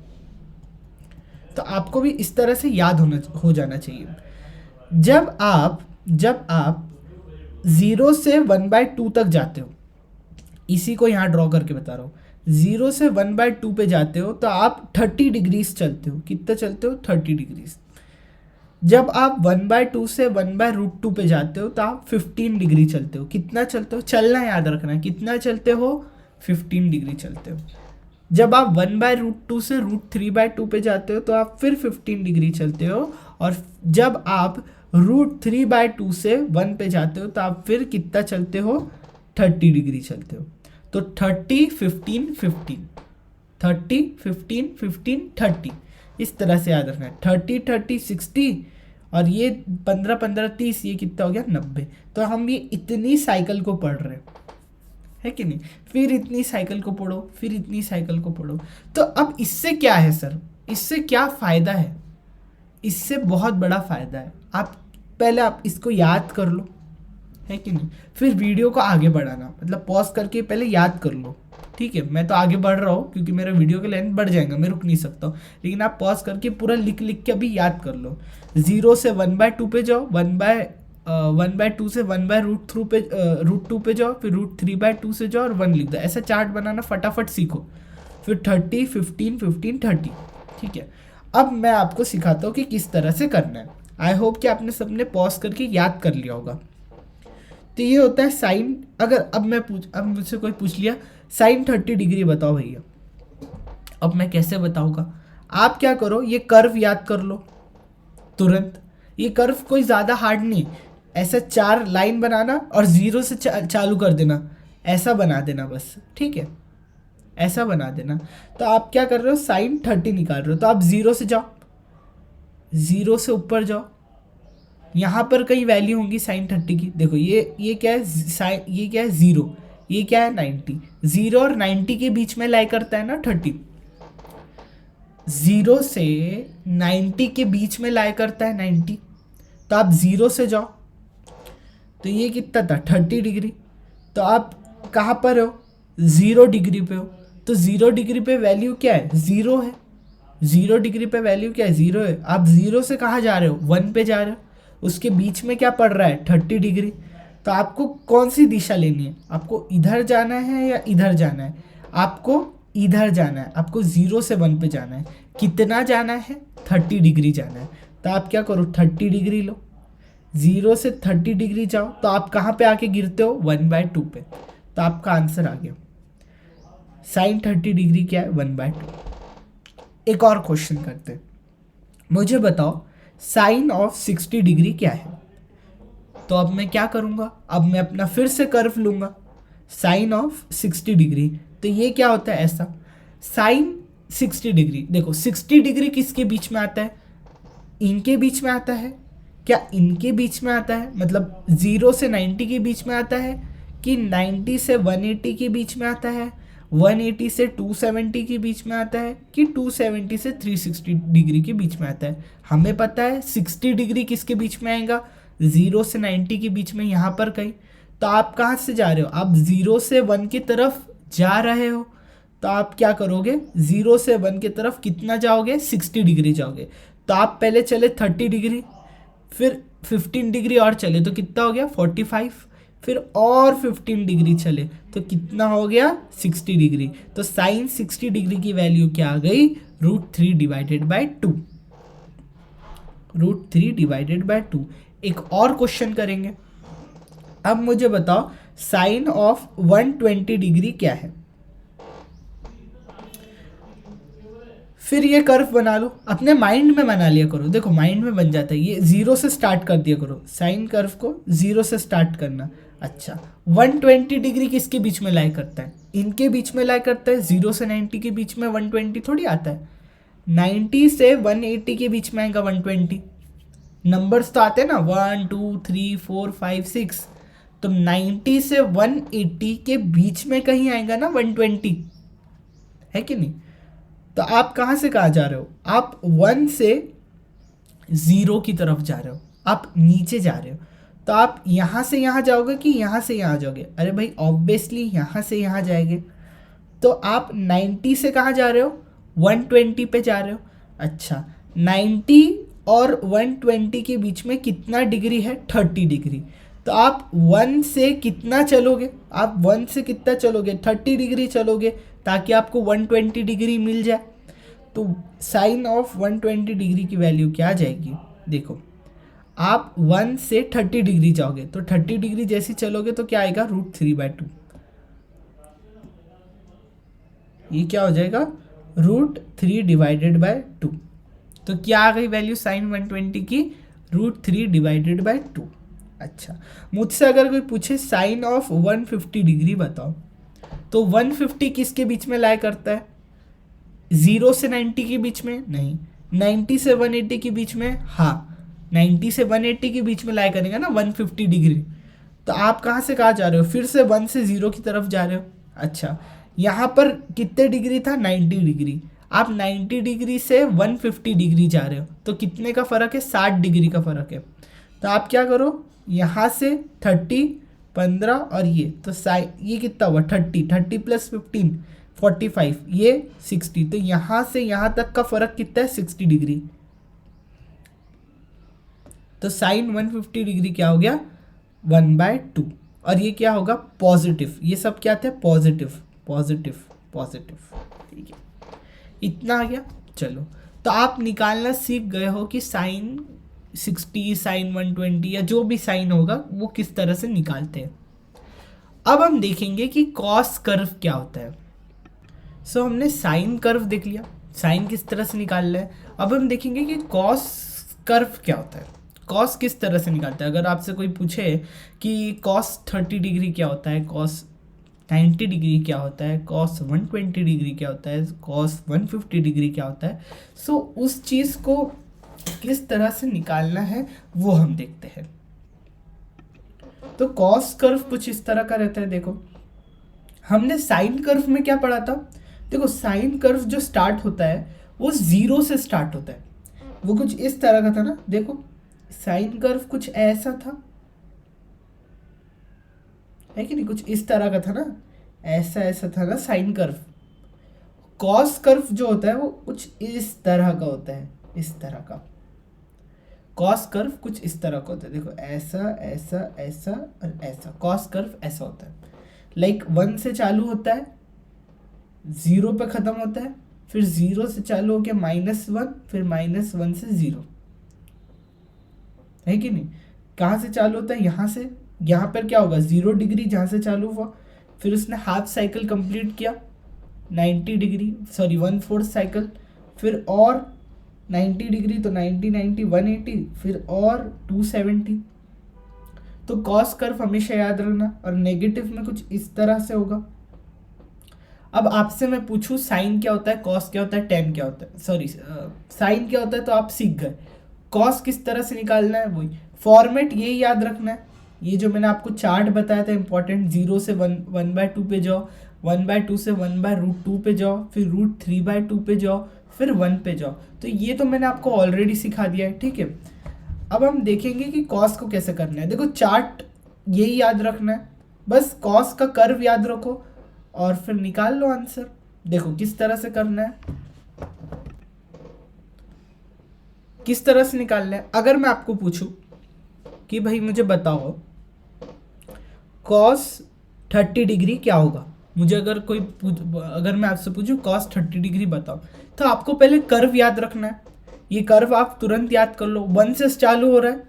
तो आपको भी इस तरह से याद हो जाना चाहिए। जब आप 0 से 1/2 तक जाते हो, इसी को यहाँ ड्रॉ करके बता रहा हूँ, 0 से 1/2 पे जाते हो तो आप 30 डिग्रीज चलते हो। कितना चलते हो 30 डिग्रीज। जब आप 1/2 से 1/√2 पे जाते हो तो आप 15 डिग्री चलते हो। कितना चलते हो, चलना याद रखना है, कितना चलते हो 15 डिग्री चलते हो। जब आप 1/√2 से √3/2 पे जाते हो तो आप फिर 15 डिग्री चलते हो, और जब आप √3/2 से 1 पे जाते हो तो आप फिर कितना चलते हो 30 डिग्री चलते हो। तो 30 15 15 30 15 15 30, इस तरह से याद रखना है। 30 30 60 और ये 15 15 30, ये कितना हो गया 90। तो हम ये इतनी साइकिल को पढ़ रहे हैं, है कि नहीं, फिर इतनी साइकिल को पढ़ो, फिर इतनी साइकिल को पढ़ो। तो अब इससे क्या है सर, इससे क्या फ़ायदा है, इससे बहुत बड़ा फ़ायदा है। आप इसको याद कर लो, है कि नहीं, फिर वीडियो को आगे बढ़ाना, मतलब पॉज करके पहले याद कर लो, ठीक है। मैं तो आगे बढ़ रहा हूँ क्योंकि मेरा वीडियो का लेंथ बढ़ जाएगा, मैं रुक नहीं सकता हूँ, लेकिन आप पॉज करके पूरा लिख के अभी याद कर लो। 0 से 1/2 पे जाओ, 1/2 से 1/√2 पे जाओ, फिर √3/2 से जाओ और 1 लिख दो। ऐसा चार्ट बनाना फटाफट सीखो। फिर 30 15 15 30, ठीक है। अब मैं आपको सिखाता हूँ कि किस तरह से करना है। आई होप कि आपने सबने पॉज करके याद कर लिया होगा। तो ये होता है साइन। अगर अब मुझसे कोई पूछ लिया साइन 30 डिग्री बताओ भैया, अब मैं कैसे बताऊंगा। आप क्या करो, ये कर्व याद कर लो तुरंत। ये कर्व कोई ज़्यादा हार्ड नहीं, ऐसा 4 लाइन बनाना और 0 से चालू कर देना, ऐसा बना देना बस, ठीक है, ऐसा बना देना। तो आप क्या कर रहे हो, साइन 30 निकाल रहे हो, तो आप 0 से जाओ, 0 से ऊपर जाओ, यहाँ पर कई वैल्यू होंगी साइन 30 की। देखो ये क्या है, ये क्या है 0, ये क्या है 90। 0 और 90 के बीच में लाई करता है ना 30, 0 से 90 के बीच में लाई करता है 90। तो आप 0 से जाओ, तो ये कितना था 30 डिग्री। तो आप कहाँ पर हो, 0 डिग्री पे हो। तो 0 डिग्री पे वैल्यू क्या है, 0 है। 0 डिग्री पे वैल्यू क्या है, 0 है। आप 0 से कहाँ जा रहे हो, 1 पे जा रहे हो। उसके बीच में क्या पड़ रहा है 30 डिग्री। तो आपको कौन सी दिशा लेनी है, आपको इधर जाना है या इधर जाना है, आपको इधर जाना है। आपको 0 से 1 पे जाना है। कितना जाना है, 30 डिग्री जाना है। तो आप क्या करो 30 डिग्री लो, 0 से 30 डिग्री जाओ, तो आप कहाँ पे आके गिरते हो 1/2 पे। तो आपका आंसर आ गया, साइन 30 डिग्री क्या है 1/2। एक और क्वेश्चन करते हैं, मुझे बताओ साइन ऑफ 60 डिग्री क्या है। तो अब मैं क्या करूँगा, अब मैं अपना फिर से कर्व लूँगा, साइन ऑफ 60 डिग्री। तो ये क्या होता है, ऐसा साइन 60 डिग्री। देखो 60 डिग्री किसके बीच में आता है, इनके बीच में आता है क्या, इनके बीच में आता है, मतलब 0 से 90 के बीच में आता है, कि 90 से 180 के बीच में आता है, 180 से 270 के बीच में आता है कि 270 से 360 डिग्री के बीच में आता है? हमें पता है 60 डिग्री किसके बीच में आएगा, 0 से 90 के बीच में, यहाँ पर कहीं। तो आप कहाँ से जा रहे हो, आप 0 से 1 की तरफ जा रहे हो, तो आप क्या करोगे, 0 से 1 की तरफ कितना जाओगे, 60 डिग्री जाओगे। तो आप पहले चले 30 डिग्री, फिर 15 डिग्री और चले तो कितना हो गया 45, फिर और 15 डिग्री चले तो कितना हो गया 60 डिग्री। तो साइन 60 डिग्री की वैल्यू क्या आ गई, √3 डिवाइडेड बाय 2, √3 डिवाइडेड बाय 2। एक और क्वेश्चन करेंगे। अब मुझे बताओ साइन ऑफ 120 डिग्री क्या है। फिर ये कर्व बना लो, अपने माइंड में बना लिया करो, देखो माइंड में बन जाता है। ये 0 से स्टार्ट कर दिया करो, साइन कर्व को 0 से स्टार्ट करना। अच्छा, 120 डिग्री किसके बीच में लाई करता है, इनके बीच में लाई करता है। 0 से 90 के बीच में 120 थोड़ी आता है, 90 से 180 के बीच में आएगा 120। नंबर्स तो आते हैं ना 1 2 3 4 5 6, तो 90 से 180 के बीच में कहीं आएगा ना 120, है कि नहीं। तो आप कहाँ से कहाँ जा रहे हो, आप 1 से 0 की तरफ जा रहे हो, आप नीचे जा रहे हो। तो आप यहाँ से यहाँ जाओगे कि यहाँ से यहाँ जाओगे, अरे भाई ऑब्वियसली यहाँ से यहाँ जाएंगे। तो आप 90 से कहाँ जा रहे हो, 120 पे जा रहे हो। अच्छा, 90 और 120 के बीच में कितना डिग्री है, 30 डिग्री। तो आप 1 से कितना चलोगे, आप 1 से कितना चलोगे, 30 डिग्री चलोगे, ताकि आपको 120 डिग्री मिल जाए। तो साइन ऑफ 120 डिग्री की वैल्यू क्या आ जाएगी, देखो आप 1 से 30 डिग्री जाओगे, तो 30 डिग्री जैसे चलोगे तो क्या आएगा, √3/2। ये क्या हो जाएगा, √3 डिवाइडेड बाय 2। तो क्या आ गई वैल्यू साइन 120 की, √3 डिवाइडेड बाय 2। अच्छा, मुझसे अगर कोई पूछे साइन ऑफ 150 डिग्री बताओ, तो 150 किसके बीच में लाई करता है, 0 से 90 के बीच में नहीं, 90 से 180 के बीच में, हाँ 90 से 180 के बीच में लाई करेंगे ना 150 डिग्री। तो आप कहाँ से कहाँ जा रहे हो, फिर से 1 से 0 की तरफ जा रहे हो। अच्छा, यहाँ पर कितने डिग्री था, 90 डिग्री, आप 90 डिग्री से 150 डिग्री जा रहे हो, तो कितने का फ़र्क है, 60 डिग्री का फ़र्क है। तो आप क्या करो, यहाँ से 30, 15 और ये, तो ये कितना हुआ 30 प्लस 15 45, ये 60। तो यहाँ से यहाँ तक का फ़र्क कितना है, 60 डिग्री। तो साइन 150 डिग्री क्या हो गया, 1/2। और ये क्या होगा, पॉजिटिव। ये सब क्या थे, पॉजिटिव पॉजिटिव पॉजिटिव, ठीक है, इतना आ गया। चलो, तो आप निकालना सीख गए हो कि साइन 60, साइन 120 या जो भी साइन होगा वो किस तरह से निकालते हैं। अब हम देखेंगे कि कॉस कर्व क्या होता है। सो हमने साइन कर्व देख लिया, साइन किस तरह से निकालना है। अब हम देखेंगे कि कॉस कर्व क्या होता है, कॉस किस तरह से निकालता है। अगर आपसे कोई पूछे कि कॉस 30 डिग्री क्या होता है, कॉस 90 डिग्री क्या होता है, कॉस 120 डिग्री क्या होता है, कॉस 150 डिग्री क्या होता है, सो उस चीज़ को किस तरह से निकालना है वो हम देखते हैं। तो कॉस कर्व कुछ इस तरह का रहता है। देखो, हमने साइन कर्व में क्या पढ़ा था, देखो साइन कर्व जो स्टार्ट होता है वो 0 से स्टार्ट होता है, वो कुछ इस तरह का था ना। देखो साइन कर्व कुछ ऐसा था, है कि नहीं, कुछ इस तरह का था ना, ऐसा ऐसा था ना साइन कर्व। कॉस कर्व जो होता है वो कुछ इस तरह का होता है, इस तरह का। कॉस कर्व कुछ इस तरह का होता है, देखो ऐसा ऐसा ऐसा और ऐसा, कॉस कर्व ऐसा होता है। लाइक 1 से चालू होता है, 0 पे ख़त्म होता है, फिर 0 से चालू होकर -1, फिर -1 से 0, है कि नहीं। कहाँ से चालू होता है, यहाँ से, यहाँ पर क्या होगा 0 डिग्री जहाँ से चालू हुआ, फिर उसने हाफ साइकिल कंप्लीट किया 90 डिग्री, सॉरी 1/4 साइकिल, फिर और 90 डिग्री, तो 90 90 180, फिर और 270। तो कॉस कर्व हमेशा याद रखना, और नेगेटिव में कुछ इस तरह से होगा। अब आपसे मैं पूछूं साइन क्या होता है, कॉस क्या होता है, टेन क्या होता है, सॉरी साइन क्या होता है, तो आप सीख गए। कॉस किस तरह से निकालना है, वही फॉर्मेट, ये याद रखना है। ये जो मैंने आपको चार्ट बताया था इंपॉर्टेंट, 0 से 1/2 पे जाओ, 1/2 से 1/√2 पे जाओ, फिर √3/2 पे जाओ, फिर 1 पे जाओ। तो ये तो मैंने आपको ऑलरेडी सिखा दिया है, ठीक है। अब हम देखेंगे कि कॉस को कैसे करना है। देखो चार्ट यही याद रखना है, बस कॉस का कर्व याद रखो और फिर निकाल लो आंसर। देखो किस तरह से करना है, किस तरह से निकालना है। अगर मैं आपको पूछूं कि भाई मुझे बताओ कॉस 30 डिग्री क्या होगा, मुझे अगर अगर मैं आपसे पूछूं कॉस 30 डिग्री बताओ, तो आपको पहले कर्व याद रखना है। ये कर्व आप तुरंत याद कर लो, 1 से चालू हो रहा है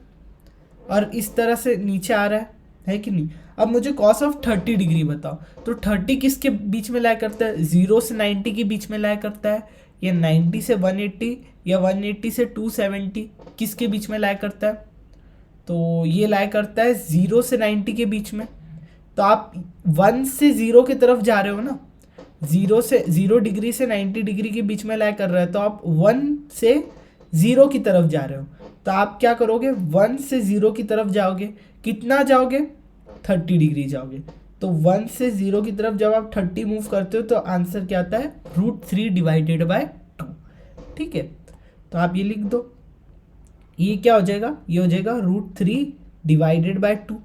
और इस तरह से नीचे आ रहा है कि नहीं। अब मुझे कॉस ऑफ 30 डिग्री बताओ, तो 30 किसके बीच में लाई करता है, 0 से 90 के बीच में लाई करता है, या 90 से 180, या 180 से 270 किसके बीच में लाई करता है। तो ये लाई करता है 0 से 90 के बीच में। तो आप 1 से 0 की तरफ जा रहे हो ना, 0 डिग्री से 90 डिग्री के बीच में लाई कर रहा है, तो आप 1 से 0 की तरफ जा रहे हो। तो आप क्या करोगे, 1 से 0 की तरफ जाओगे, कितना जाओगे, 30 डिग्री जाओगे। तो 1 से 0 की तरफ जब आप 30 मूव करते हो तो आंसर क्या आता है, √3/2। ठीक है, तो आप ये लिख दो, ये क्या हो जाएगा, ये हो जाएगा √3/2।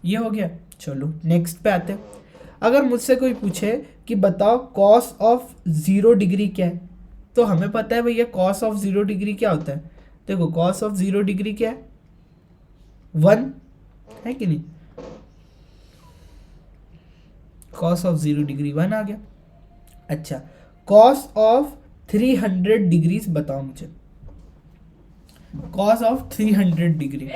ये हो गया। चलो नेक्स्ट पे आते हैं। अगर मुझसे कोई पूछे कि बताओ कॉस ऑफ 0 डिग्री क्या है, तो हमें पता है भैया कॉस ऑफ 0 डिग्री क्या होता है। देखो कॉस ऑफ 0 डिग्री क्या है, 1 है कि नहीं। कॉस ऑफ 0 डिग्री 1 आ गया। अच्छा, कॉस ऑफ 300 डिग्रीज बताओ मुझे, cos of 300 degree,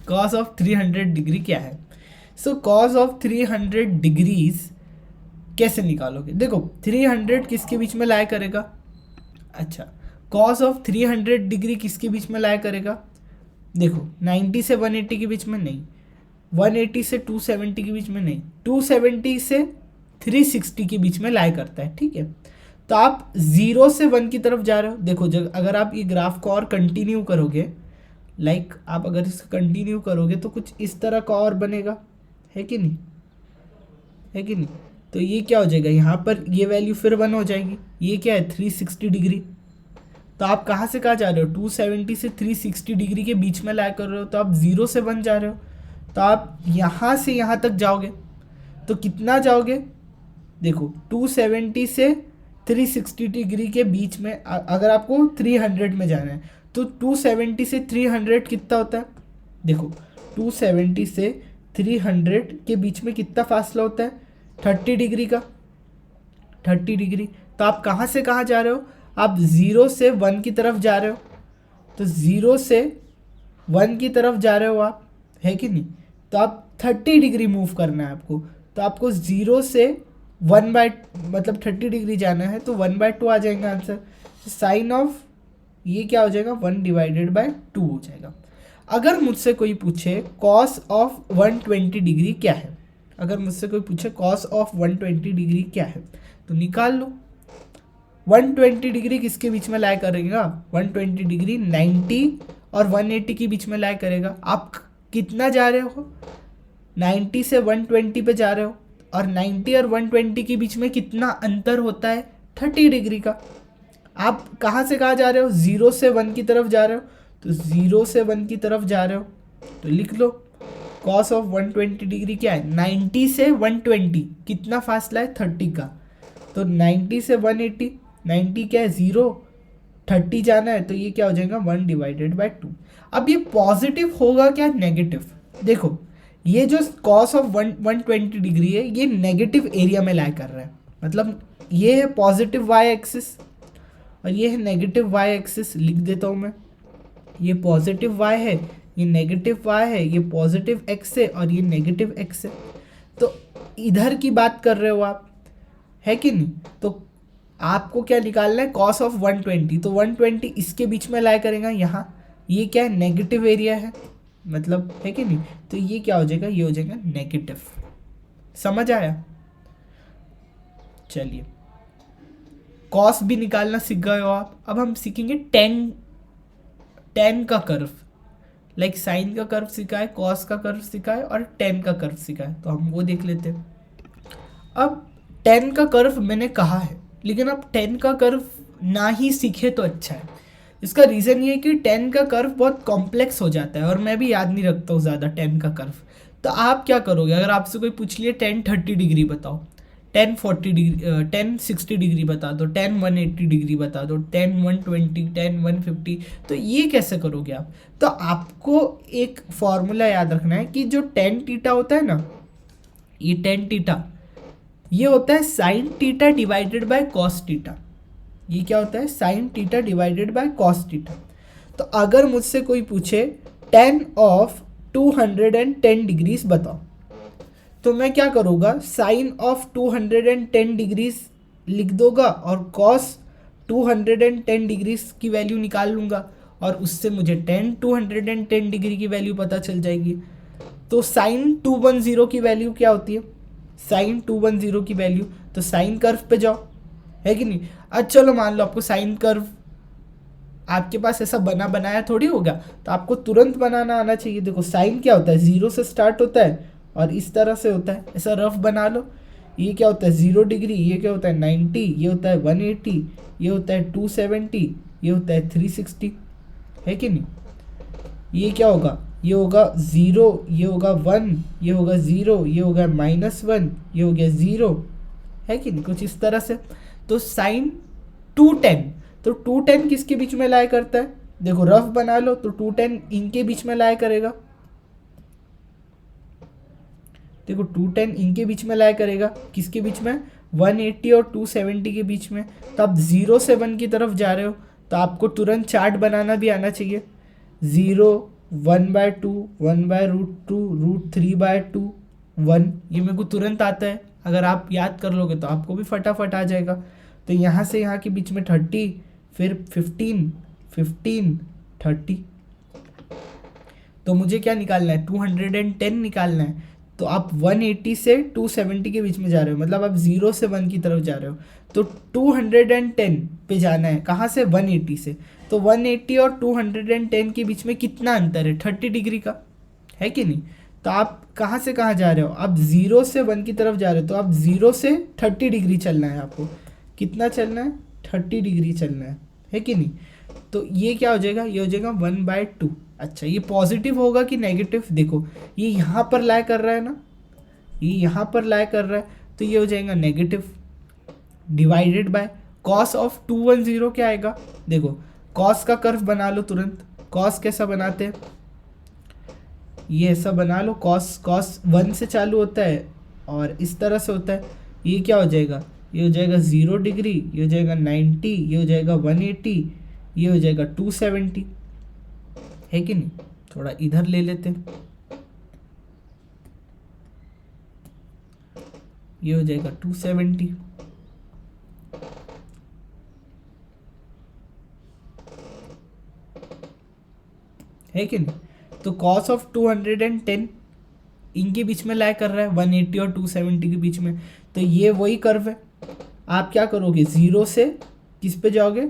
cos of 300 degree क्या है। सो कॉस ऑफ 300 डिग्रीज कैसे निकालोगे, देखो 300 किसके बीच में लाया करेगा। अच्छा, कॉस ऑफ 300 डिग्री किसके बीच में लाया करेगा, देखो 90 से 180 के बीच में नहीं, 180 से 270 के बीच में नहीं, 270 से 360 के बीच में लाया करता है, ठीक है। तो आप 0 से 1 की तरफ जा रहे हो। देखो जब अगर आप ये ग्राफ को और कंटिन्यू करोगे, लाइक आप अगर इसको कंटिन्यू करोगे तो कुछ इस तरह का और बनेगा, है कि नहीं, है कि नहीं। तो ये क्या हो जाएगा, यहाँ पर ये वैल्यू फिर 1 हो जाएगी। ये क्या है, 360 डिग्री। तो आप कहाँ से कहाँ जा रहे हो, 270 से 360 डिग्री के बीच में लाया कर रहे हो, तो आप 0 से 1 जा रहे हो। तो आप यहाँ से यहाँ तक जाओगे तो कितना जाओगे, देखो 270 से 360 डिग्री के बीच में अगर आपको 300 में जाना है तो 270 से 300 कितना होता है, देखो 270 से 300 के बीच में कितना फासला होता है, 30 डिग्री का, 30 डिग्री। तो आप कहाँ से कहाँ जा रहे हो, आप 0 से 1 की तरफ जा रहे हो। तो 0 से 1 की तरफ जा रहे हो आप, है कि नहीं। तो आप 30 डिग्री मूव करना है आपको। तो आपको 0 से 1 बाय मतलब 30 डिग्री जाना है, तो 1/2 आ जाएगा आंसर। तो साइन ऑफ ये क्या हो जाएगा, 1/2 हो जाएगा। अगर मुझसे कोई पूछे कॉस ऑफ 120 डिग्री क्या है, अगर मुझसे कोई पूछे कॉस ऑफ 120 डिग्री क्या है, तो निकाल लो। 120 डिग्री किसके बीच में लाया करेगा, 120 डिग्री 90 और 180 के बीच में लाया करेगा। आप कितना जा रहे हो, 90 से 120 पे जा रहे हो, और 90 और 120 के बीच में कितना अंतर होता है, 30 डिग्री का। आप कहाँ से कहाँ जा रहे हो, 0 से 1 की तरफ जा रहे हो, तो 0 से 1 की तरफ जा रहे हो, तो लिख लो कॉस ऑफ 120 डिग्री क्या है, 90 से 120 कितना फासला है, 30 का। तो 90 से 180, 90 क्या है 0, 30 जाना है, तो ये क्या हो जाएगा 1/2। अब ये पॉजिटिव होगा क्या नेगेटिव, देखो ये जो कॉस ऑफ 120 डिग्री है ये नेगेटिव एरिया में लाई कर रहा है, मतलब ये है पॉजिटिव वाई एक्सिस और ये है नेगेटिव वाई एक्सिस। लिख देता हूँ मैं, ये पॉजिटिव वाई है, ये नेगेटिव वाई है, ये पॉजिटिव एक्स है और ये नेगेटिव एक्स है। तो इधर की बात कर रहे हो आप, है कि नहीं। तो आपको क्या निकालना है, कॉस ऑफ 120, तो 120 इसके बीच में लाया करेगा यहाँ, ये क्या है नेगेटिव एरिया है, मतलब है कि नहीं। तो ये क्या हो जाएगा, ये हो जाएगा नेगेटिव। समझ आया। चलिए कॉस भी निकालना सीख गए हो आप। अब हम सीखेंगे टेन का कर्व। लाइक साइन का कर्व सीखा है, कॉस का कर्व सीखा है और टेन का कर्व सीखा है, तो हम वो देख लेते हैं। अब टेन का कर्व मैंने कहा है, लेकिन अब टेन का कर्व ना ही सीखे तो अच्छा है। इसका रीज़न ये है कि टेन का कर्व बहुत कॉम्प्लेक्स हो जाता है और मैं भी याद नहीं रखता हूँ ज़्यादा टेन का कर्व। तो आप क्या करोगे, अगर आपसे कोई पूछ लिए 10 30 डिग्री बताओ, 10 40 डिग्री, 10 60 डिग्री बता दो, 10 180 डिग्री बता दो, 10 120, 10 150, तो ये कैसे करोगे आप? तो आपको एक फॉर्मूला याद रखना है कि जो टेन थीटा होता है ना, ये टेन थीटा ये होता है sine theta divided by cos theta. ये क्या होता है? Sine theta divided by cos theta. तो अगर मुझसे कोई पूछे टेन ऑफ 210 डिग्रीज बताओ, तो मैं क्या करूँगा, साइन ऑफ 210 डिग्रीज लिख दूंगा और कॉस 210 डिग्रीज की वैल्यू निकाल लूँगा और उससे मुझे टेन 210 डिग्री की वैल्यू पता चल जाएगी। तो साइन 210 की वैल्यू क्या होती है? साइन 210 की वैल्यू, तो साइन कर्व पे जाओ, है कि नहीं? अच्छा चलो मान लो आपको साइन कर्व आपके पास ऐसा बनाया थोड़ी होगा, तो आपको तुरंत बनाना आना चाहिए। देखो साइन क्या होता है, 0 से स्टार्ट होता है और इस तरह से होता है, ऐसा रफ बना लो। ये क्या होता है 0 डिग्री, ये क्या होता है 90, ये होता है 180, ये होता है 270, ये होता है 360, है कि नहीं? ये क्या होगा, ये होगा 0, ये होगा 1, ये होगा 0, ये होगा -1, ये हो गया 0, है कि नहीं? कुछ इस तरह से। तो साइन 210, तो 210 किसके बीच में लाया करता है? देखो रफ बना लो, तो 210 इनके बीच में लाया करेगा। देखो 210 इनके बीच में लाया करेगा, किसके बीच में? 180 और 270 के बीच में। तो आप 0 से 1 की तरफ जा रहे हो, तो आपको तुरंत चार्ट बनाना भी आना चाहिए। 0, 1/2, 1/√2, √3/2, 1, ये मेरे को तुरंत आता है। अगर आप याद कर लोगे तो आपको भी फटाफट आ जाएगा। तो यहाँ से यहाँ के बीच में 30, फिर 15, 15, 30। तो मुझे क्या निकालना है? 210 निकालना है। तो आप 180 से 270 के बीच में जा रहे हो, मतलब आप 0 से 1 की तरफ जा रहे हो। तो 210 पे जाना है, कहाँ से? 180 से। तो 180 और 210 के बीच में कितना अंतर है? 30 डिग्री का, है कि नहीं? तो आप कहाँ से कहाँ जा रहे हो? आप 0 से 1 की तरफ जा रहे हो, तो आप 0 से 30 डिग्री चलना है आपको। कितना चलना है? 30 डिग्री चलना है कि नहीं? तो ये क्या हो जाएगा? ये हो जाएगा 1/2। अच्छा ये पॉजिटिव होगा कि नेगेटिव? देखो ये यहाँ पर लाई कर रहा है ना, ये यहाँ पर लाई कर रहा है, तो ये हो जाएगा negative divided by cos of 210 क्या आएगा? देखो कॉस का कर्व बना लो तुरंत। कॉस कैसा बनाते हैं? ये ऐसा बना लो, कॉस 1 से चालू होता है और इस तरह से होता है। ये क्या हो जाएगा? ये हो जाएगा 0 डिग्री, ये हो जाएगा 90, ये हो जाएगा 180, ये हो जाएगा 270, है कि नहीं? थोड़ा इधर ले लेते हैं, ये हो जाएगा 270, है कि नहीं? तो cos ऑफ 210 इनके बीच में लाई कर रहा है, 180 और 270 के बीच में। तो ये वही कर्व है। आप क्या करोगे? 0 से किस पे जाओगे?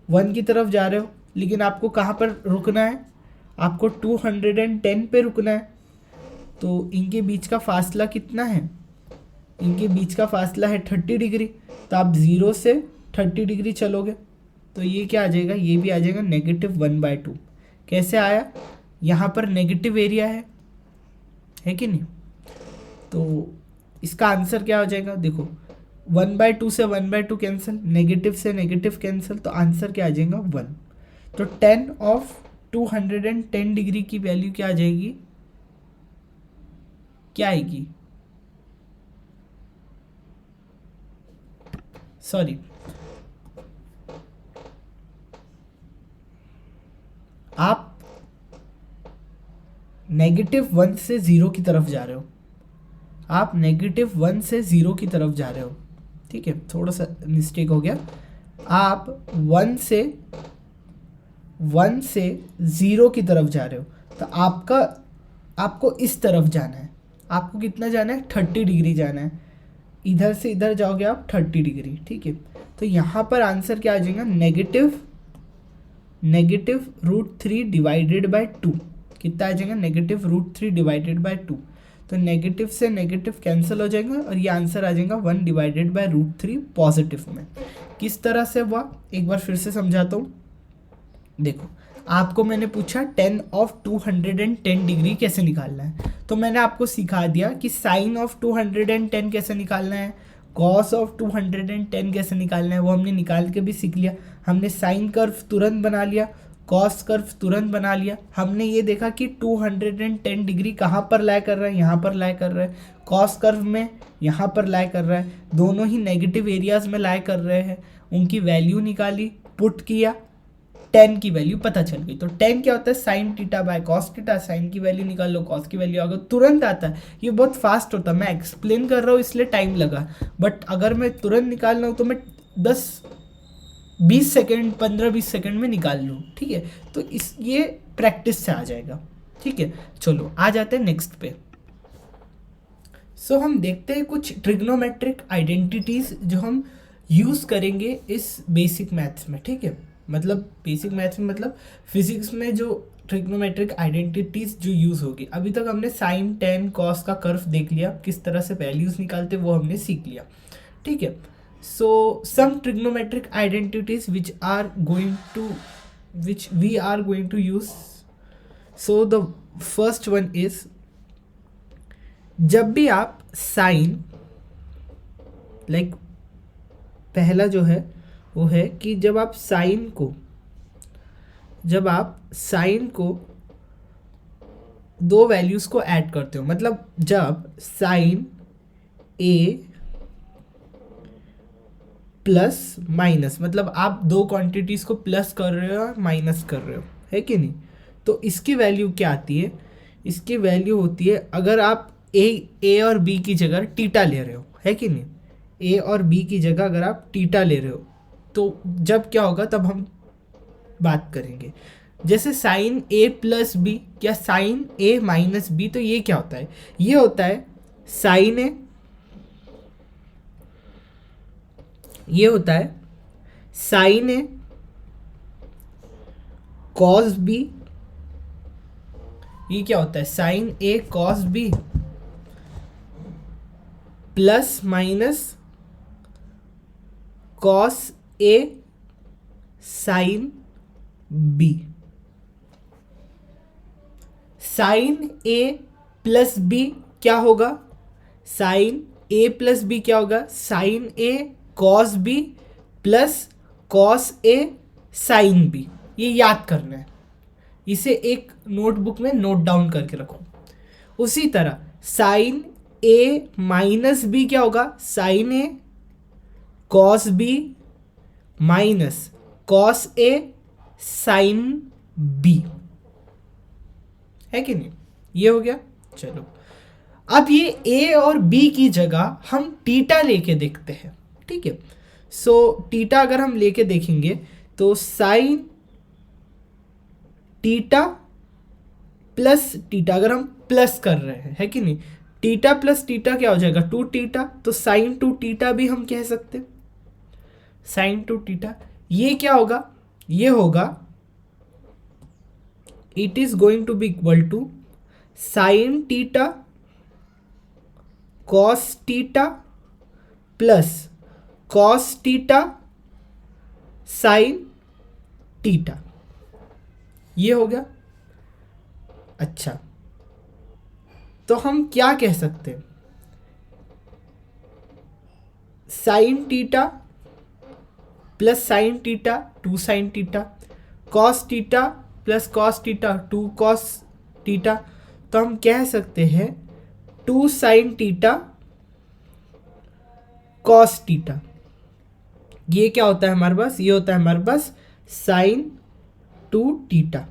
1 की तरफ जा रहे हो, लेकिन आपको कहाँ पर रुकना है? आपको 210 पे रुकना है। तो इनके बीच का फासला कितना है? इनके बीच का फासला है 30 डिग्री। तो आप 0 से 30 डिग्री चलोगे, तो ये क्या आ जाएगा? ये भी आ जाएगा -1/2। कैसे आया? यहाँ पर नेगेटिव एरिया है कि नहीं? तो इसका आंसर क्या हो जाएगा? देखो 1/2 से 1/2 कैंसिल, नेगेटिव से नेगेटिव कैंसिल, तो आंसर क्या आ जाएगा? 1। तो 10 ऑफ 210 डिग्री की वैल्यू क्या आ जाएगी? क्या आएगी? सॉरी, आप -1 से 0 की तरफ जा रहे हो। आप -1 से 0 की तरफ जा रहे हो, ठीक है? थोड़ा सा मिस्टेक हो गया। आप 1 से 0 की तरफ जा रहे हो, तो आपको इस तरफ जाना है। आपको कितना जाना है? 30 डिग्री जाना है। इधर से इधर जाओगे आप 30 डिग्री, ठीक है? तो यहाँ पर आंसर क्या आ जाएगा? -√3 डिवाइडेड बाय 2। कितना आ जाएगा, -√3 डिवाइडेड बाय 2। तो नेगेटिव से नेगेटिव कैंसिल हो जाएगा और ये आंसर आ जाएगा 1 डिवाइडेड बाय √3 पॉजिटिव में। किस तरह से हुआ एक बार फिर से समझाता हूँ। देखो, आपको मैंने पूछा 10 ऑफ 210 डिग्री कैसे निकालना है, तो मैंने आपको सिखा दिया कि साइन ऑफ 210 कैसे निकालना है, कॉस ऑफ 210 कैसे निकालना है, वो हमने निकाल के भी सीख लिया। हमने साइन कर्व तुरंत बना लिया, कॉस कर्व तुरंत बना लिया। हमने ये देखा कि 210 डिग्री कहाँ पर लाई कर रहा है, यहाँ पर लाई कर रहा है, कॉस कर्व में यहाँ पर लाई कर रहा है, दोनों ही नेगेटिव एरियाज में लाई कर रहे हैं। उनकी वैल्यू निकाली, पुट किया, 10 की वैल्यू पता चल गई। तो 10 क्या होता है, sine theta by cos theta. Sine की वैल्यू निकाल लो, कॉस की वैल्यू आ गई, तुरंत आता है। ये बहुत फास्ट होता है, मैं एक्सप्लेन कर रहा हूँ इसलिए टाइम लगा, बट अगर मैं तुरंत निकाल रहा हूँ तो मैं 10-20 सेकेंड 15-20 सेकेंड में निकाल लूँ। ठीक है, तो ये प्रैक्टिस से आ जाएगा। ठीक है, चलो आ जाते हैं नेक्स्ट पे। सो हम देखते हैं कुछ ट्रिग्नोमेट्रिक आइडेंटिटीज जो हम यूज़ करेंगे इस बेसिक मैथ्स में। ठीक है, मतलब बेसिक मैथ्स में मतलब फिजिक्स में जो ट्रिग्नोमेट्रिक आइडेंटिटीज जो यूज़ होगी। अभी तक हमने साइन टेन कॉस का कर्व देख लिया, किस तरह से वैल्यूज़ निकालते वो हमने सीख लिया। ठीक है, so some trigonometric identities which we are going to use. So the first one is, जब भी आप साइन पहला जो है वो है कि जब आप साइन को दो वैल्यूज़ को ऐड करते हो, मतलब जब साइन ए प्लस माइनस, मतलब आप दो क्वांटिटीज़ को प्लस कर रहे हो और माइनस कर रहे हो, है कि नहीं, तो इसकी वैल्यू क्या आती है, इसकी वैल्यू होती है अगर आप ए और बी की जगह टीटा ले रहे हो, है कि नहीं, ए और बी की जगह अगर आप टीटा ले रहे हो तो जब क्या होगा तब हम बात करेंगे। जैसे साइन ए प्लस बी या साइन ए माइनस बी, तो ये क्या होता है, ये होता है साइन ए, ये होता है साइन ए कॉस बी, ये क्या होता है sine A cos B plus minus cos A sine B. Sine A plus B क्या होगा, साइन ए प्लस बी क्या होगा, sine A cos B plus cos A sine B. ये याद करना है, इसे एक नोटबुक में नोट डाउन करके रखो। उसी तरह साइन ए माइनस बी क्या होगा, sine A cos B minus cos A sine B, है कि नहीं, ये हो गया। चलो अब ये ए और बी की जगह हम टीटा लेके देखते हैं। ठीक है, सो टीटा अगर हम लेके देखेंगे तो साइन टीटा प्लस टीटा, अगर हम प्लस कर रहे हैं, है कि नहीं, टीटा प्लस टीटा क्या हो जाएगा 2 टीटा, तो साइन 2 टीटा भी हम कह सकते हैं, साइन 2 टीटा। ये क्या होगा, ये होगा it is going to be equal to sine theta cos theta plus cos theta sine theta, ये हो गया। अच्छा, तो हम क्या कह सकते हैं, sine theta plus sine theta 2 sign theta, cos theta plus cos theta 2 cos theta, तो हम कह सकते हैं 2 साइन टीटा कॉस टीटा। ये क्या होता है हमारे पास, ये होता है हमारे पास साइन 2 टीटा।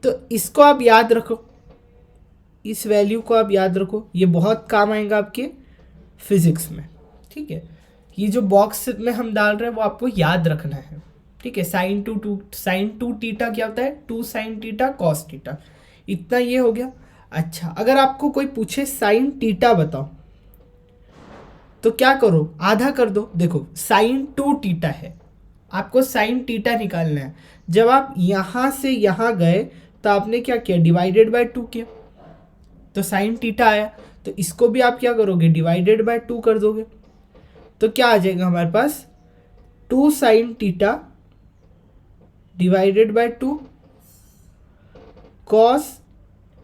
तो इसको आप याद रखो, इस वैल्यू को आप याद रखो, ये बहुत काम आएगा आपके फिजिक्स में। ठीक है, ये जो बॉक्स में हम डाल रहे हैं वो आपको याद रखना है। ठीक है, साइन 2 टीटा क्या होता है 2 साइन टीटा कॉस टीटा, इतना ये हो गया। अच्छा, अगर आपको कोई पूछे साइन टीटा बताओ तो क्या करो, आधा कर दो। देखो साइन 2 टीटा है, आपको साइन टीटा निकालना है। जब आप यहाँ से यहाँ गए तो आपने क्या किया, डिवाइडेड बाय 2 किया, तो साइन थीटा आया। तो इसको भी आप क्या करोगे, डिवाइडेड बाय 2 कर दोगे, तो क्या आ जाएगा हमारे पास, 2 sine theta divided by 2 cos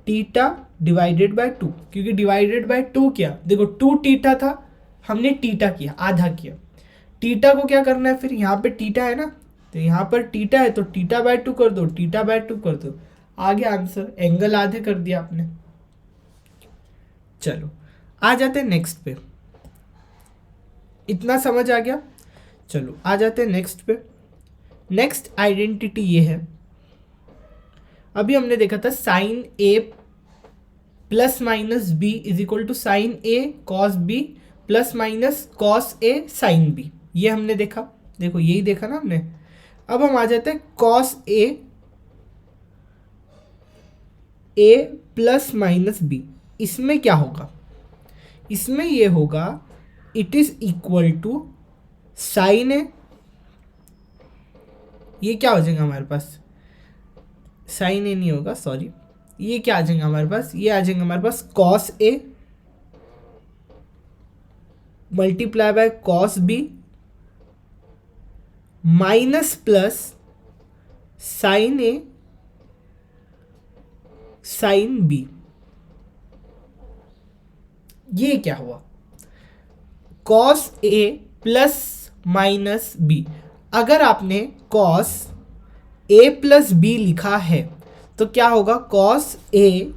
theta divided by 2, क्योंकि डिवाइडेड बाय 2 क्या, देखो 2 थीटा था, हमने थीटा किया, आधा किया। थीटा को क्या करना है, फिर यहाँ पे थीटा है ना, तो यहाँ पर थीटा है तो थीटा बाय 2 कर दो, थीटा बाय 2 कर दो, आगे आंसर, एंगल आधे कर दिया आपने। चलो आ जाते हैं नेक्स्ट पे, इतना समझ आ गया। चलो आ जाते हैं नेक्स्ट पे। नेक्स्ट आइडेंटिटी ये है, अभी हमने देखा था sine A plus minus B is equal to sine A cos B plus minus cos A sine B, ये हमने देखा, देखो यही देखा ना हमने। अब हम आ जाते हैं cos A plus minus B, इसमें क्या होगा, इसमें ये होगा it is equal to sine A, ये क्या हो जाएगा हमारे पास, साइन ए नहीं होगा सॉरी, ये क्या आ जाएगा हमारे पास, ये आ जाएगा हमारे पास cos A multiply by cos B minus plus sine A sine B. ये क्या हुआ, cos A plus minus B, अगर आपने कॉस ए प्लस बी लिखा है तो क्या होगा, cos A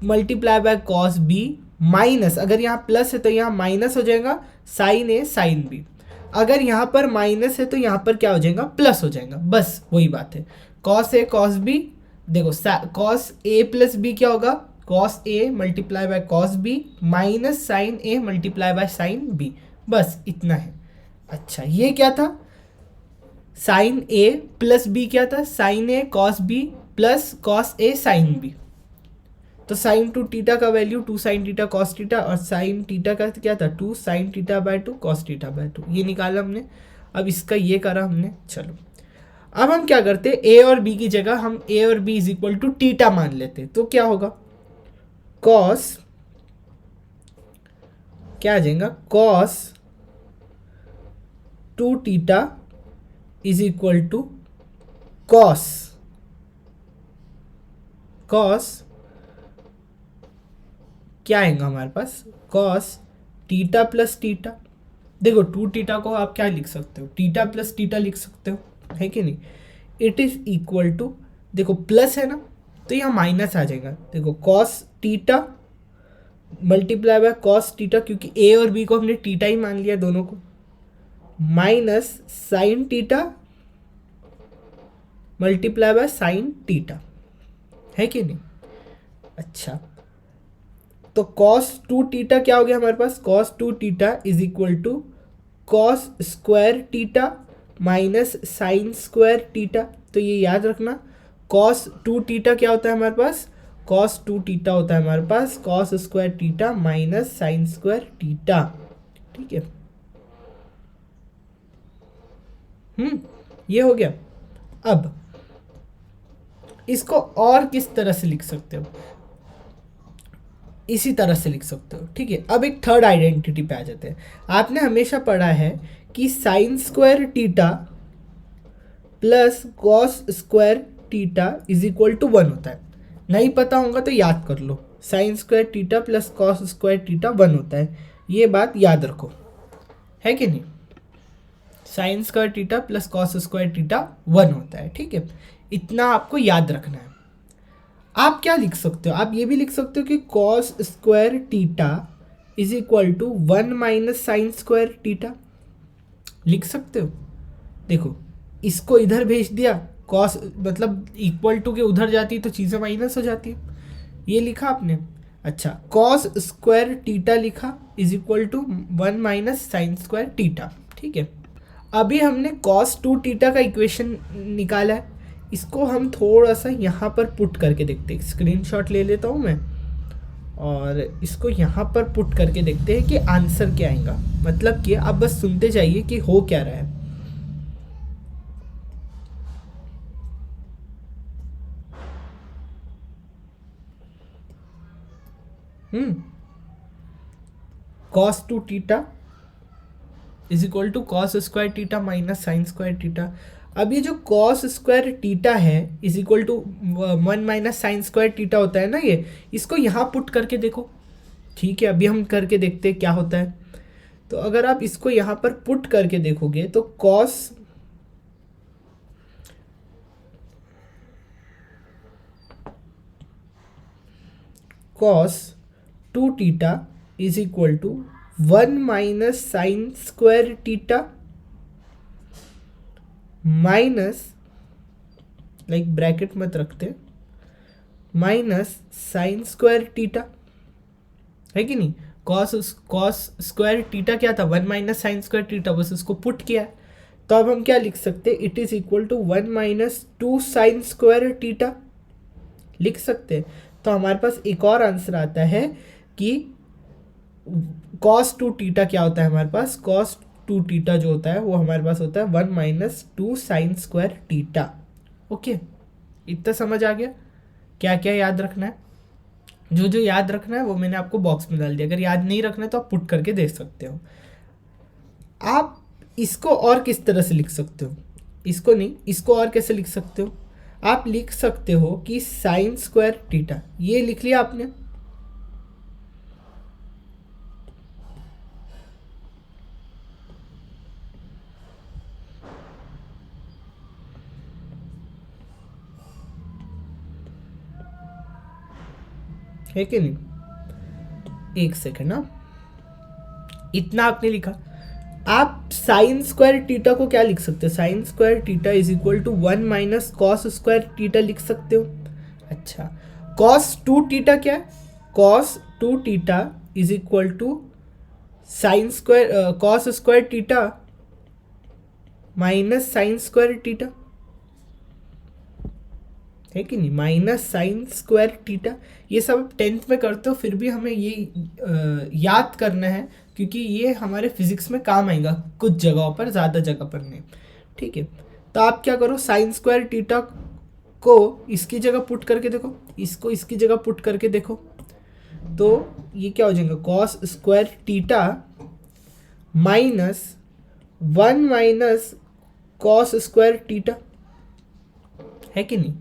multiply by cos B minus, अगर यहाँ प्लस है तो यहाँ माइनस हो जाएगा साइन ए साइन बी, अगर यहाँ पर माइनस है तो यहाँ पर क्या हो जाएगा, प्लस हो जाएगा, बस वही बात है। कॉस ए कॉस बी, देखो कॉस ए प्लस बी क्या होगा, cos A multiply by cos B minus sine A multiply by sine B, बस इतना है। अच्छा ये क्या था, साइन ए प्लस बी क्या था, sine A cos B plus cos A sine B, तो साइन 2 थीटा का value 2 sine theta cos theta, और साइन थीटा का क्या था 2 sine theta by 2 cos theta by 2, ये निकाला हमने। अब इसका ये करा हमने। चलो अब हम क्या करते हैं, ए और बी की जगह हम ए और B is equal to theta मान लेते, तो क्या होगा, कॉस क्या आ जाएगा, cos 2 theta is equal to cos क्या आएगा हमारे पास, कॉस थीटा प्लस थीटा, देखो 2 थीटा को आप क्या लिख सकते हो, थीटा प्लस थीटा लिख सकते हो, है कि नहीं। इट इज इक्वल टू, देखो प्लस है ना तो यहाँ माइनस आ जाएगा, देखो cos theta multiply by cos theta, क्योंकि ए और बी को हमने थीटा ही मान लिया दोनों को, minus sine theta multiply by sine theta, है कि नहीं। अच्छा तो कॉस 2 थीटा क्या हो गया हमारे पास, cos 2 theta is equal to cos square theta minus sine square theta, तो ये याद रखना, कॉस 2 थीटा क्या होता है हमारे पास, कॉस 2 थीटा होता है हमारे पास cos square theta minus sine square theta, ठीक है। ये हो गया। अब इसको और किस तरह से लिख सकते हो, इसी तरह से लिख सकते हो, ठीक है। अब एक थर्ड आइडेंटिटी पे आ जाते हैं। आपने हमेशा पढ़ा है कि sine square theta plus cos square theta is equal to 1 होता है, नहीं पता होगा तो याद कर लो, sine square theta plus cos square theta 1 होता है, ये बात याद रखो, है कि नहीं। Sign square theta plus cos square theta 1 होता है, ठीक है, इतना आपको याद रखना है। आप क्या लिख सकते हो, आप ये भी लिख सकते हो कि cos square theta is equal to 1 minus sine square theta, लिख सकते हो। देखो इसको इधर भेज दिया, कॉस मतलब इक्वल टू के उधर जाती है तो चीज़ें माइनस हो जाती है, ये लिखा आपने। अच्छा कॉस स्क्वायर थीटा लिखा is equal to 1 minus sine square theta, ठीक है। अभी हमने कॉस 2 थीटा का इक्वेशन निकाला है, इसको हम थोड़ा सा यहाँ पर पुट करके देखते हैं, स्क्रीनशॉट ले लेता हूँ मैं और इसको यहाँ पर पुट करके देखते हैं कि आंसर क्या आएगा। मतलब कि आप बस सुनते जाइए कि हो क्या रहा है। Cos two theta is equal to cos square theta minus sine square theta. अब ये जो कॉस स्क्वायर टीटा है is equal to 1 minus sine square theta होता है ना, ये इसको यहाँ पुट करके देखो। ठीक है, अभी हम करके देखते हैं क्या होता है। तो अगर आप इसको यहाँ पर पुट करके देखोगे तो cos two theta is equal to 1 minus sine square theta minus, like bracket मत रखते, माइनस साइन स्क्वायर टीटा, है कि नहीं। कॉस स्क्वायर टीटा क्या था, 1 माइनस साइन स्क्वायर टीटा, बस इसको पुट किया है। तो अब हम क्या लिख सकते हैं, it is equal to 1 minus 2 sine square theta लिख सकते हैं। तो हमारे पास एक और आंसर आता है कि कॉस टू टीटा क्या होता है हमारे पास, कॉस टू टीटा जो होता है वो हमारे पास होता है 1 minus 2 sine square theta. Okay, इतना समझ आ गया क्या क्या याद रखना है। जो जो याद रखना है वो मैंने आपको बॉक्स में डाल दिया, अगर याद नहीं रखना है तो आप पुट करके दे सकते हो। आप इसको और किस तरह से लिख सकते हो, इसको नहीं, इसको और कैसे लिख सकते हो, आप लिख सकते हो कि साइन स्क्वायर टीटा, ये लिख लिया आपने, है कि नहीं। एक सेकेंड ना, इतना आपने लिखा। आप साइन स्क्वायर टीटा को क्या लिख सकते हो, sine square theta is equal to 1 minus cos square theta लिख सकते हो। अच्छा, कॉस टू टीटा क्या है, cos two theta is equal to sine square cos square theta minus sine square theta, है कि नहीं, माइनस साइन स्क्वायर टीटा। ये सब 10th में करते हो, फिर भी हमें ये याद करना है क्योंकि ये हमारे फिजिक्स में काम आएगा कुछ जगहों पर, ज़्यादा जगह पर नहीं। ठीक है, तो आप क्या करो, साइन स्क्वायर टीटा को इसकी जगह पुट करके देखो, इसको इसकी जगह पुट करके देखो, तो ये क्या हो जाएगा, cos square theta minus 1 minus cos square theta, है कि नहीं।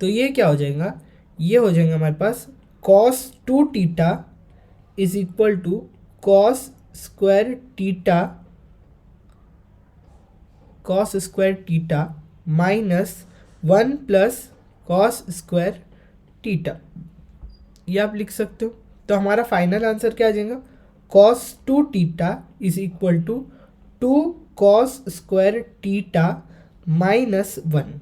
तो ये क्या हो जाएगा, ये हो जाएगा हमारे पास cos two theta is equal to cos square theta minus 1 plus cos square theta, ये आप लिख सकते हो। तो हमारा फाइनल आंसर क्या आ जाएगा, cos two theta is equal to 2 cos square theta minus 1।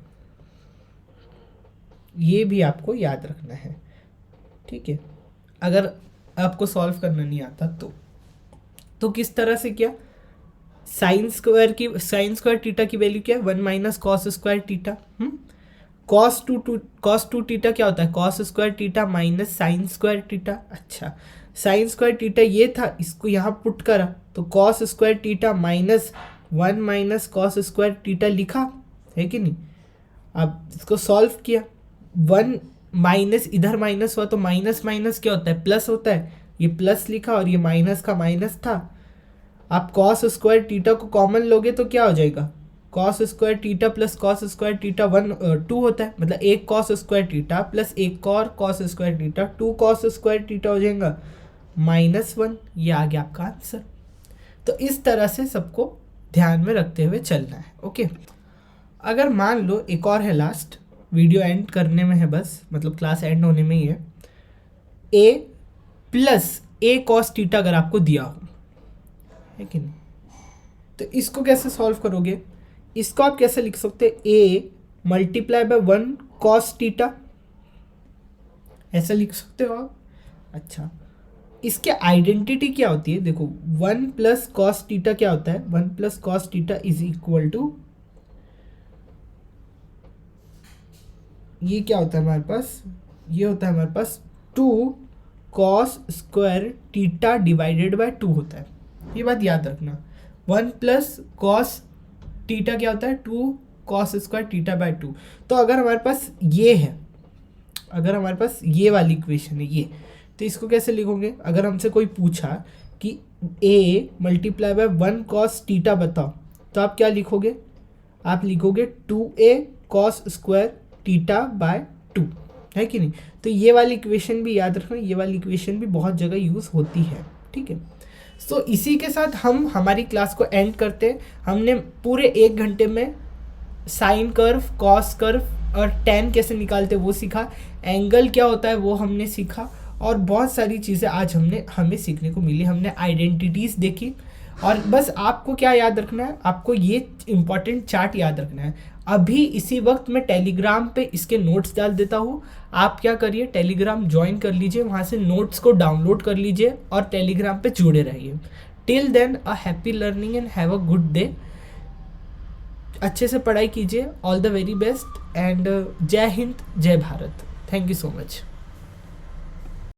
ये भी आपको याद रखना है। ठीक है, अगर आपको सॉल्व करना नहीं आता तो किस तरह से किया, साइन स्क्वायर टीटा की वैल्यू क्या है, 1 minus cos square theta. Cos two theta क्या होता है, cos square theta minus sine square theta. अच्छा, साइन स्क्वायर टीटा ये था, इसको यहाँ पुट करा तो cos square theta minus 1 minus cos square theta लिखा, है कि नहीं। अब इसको सॉल्व किया, 1 माइनस इधर माइनस हुआ तो माइनस माइनस क्या होता है, प्लस होता है, ये प्लस लिखा और ये माइनस का माइनस था। आप कॉस स्क्वायर टीटा को कॉमन लोगे तो क्या हो जाएगा, cos square theta plus cos square theta 2 होता है, मतलब एक कॉस स्क्वायर टीटा प्लस एक और cos square theta, 2 cos square theta हो जाएगा -1। ये आ गया आपका आंसर। तो इस तरह से सबको ध्यान में रखते हुए चलना है। ओके, अगर मान लो एक और है, लास्ट वीडियो एंड करने में है बस, मतलब क्लास एंड होने में ही है, ए प्लस ए कॉस टीटा अगर आपको दिया हो, है कि नहीं, तो इसको कैसे सॉल्व करोगे, इसको आप कैसे लिख सकते हैं, ए मल्टीप्लाई बाय 1 कॉस टीटा, ऐसा लिख सकते हो आप। अच्छा, इसके आइडेंटिटी क्या होती है, देखो 1 प्लस कॉस टीटा क्या होता है, 1 plus cos theta is equal to, ये क्या होता है हमारे पास, ये होता है हमारे पास 2 cos square theta divided by 2 होता है। ये बात याद रखना, 1 प्लस कॉस टीटा क्या होता है, 2 कॉस स्क्वायर टीटा बाय 2। तो अगर हमारे पास ये है, अगर हमारे पास ये वाली इक्वेशन है, ये तो इसको कैसे लिखोगे? अगर हमसे कोई पूछा कि a multiply by 1 cos theta बताओ, तो आप क्या लिखोगे? आप लिखोगे 2a cos square theta by 2, है कि नहीं? तो ये वाली इक्वेशन भी याद रखना, ये वाली इक्वेशन भी बहुत जगह यूज़ होती है, ठीक है। सो इसी के साथ हम हमारी क्लास को एंड करते हैं। हमने पूरे 1 घंटे में साइन कर्व, कॉस कर्व और टैन कैसे निकालते वो सीखा, एंगल क्या होता है वो हमने सीखा, और बहुत सारी चीज़ें आज हमें सीखने को मिली। हमने आइडेंटिटीज़ देखी, और बस आपको क्या याद रखना है, आपको ये इम्पॉर्टेंट चार्ट याद रखना है। अभी इसी वक्त मैं टेलीग्राम पे इसके नोट्स डाल देता हूँ, आप क्या करिए, टेलीग्राम ज्वाइन कर लीजिए, वहाँ से नोट्स को डाउनलोड कर लीजिए और टेलीग्राम पे जुड़े रहिए। Till then a happy learning and have a good day. अच्छे से पढ़ाई कीजिए। All the very best and जय हिंद, जय भारत। Thank you so much.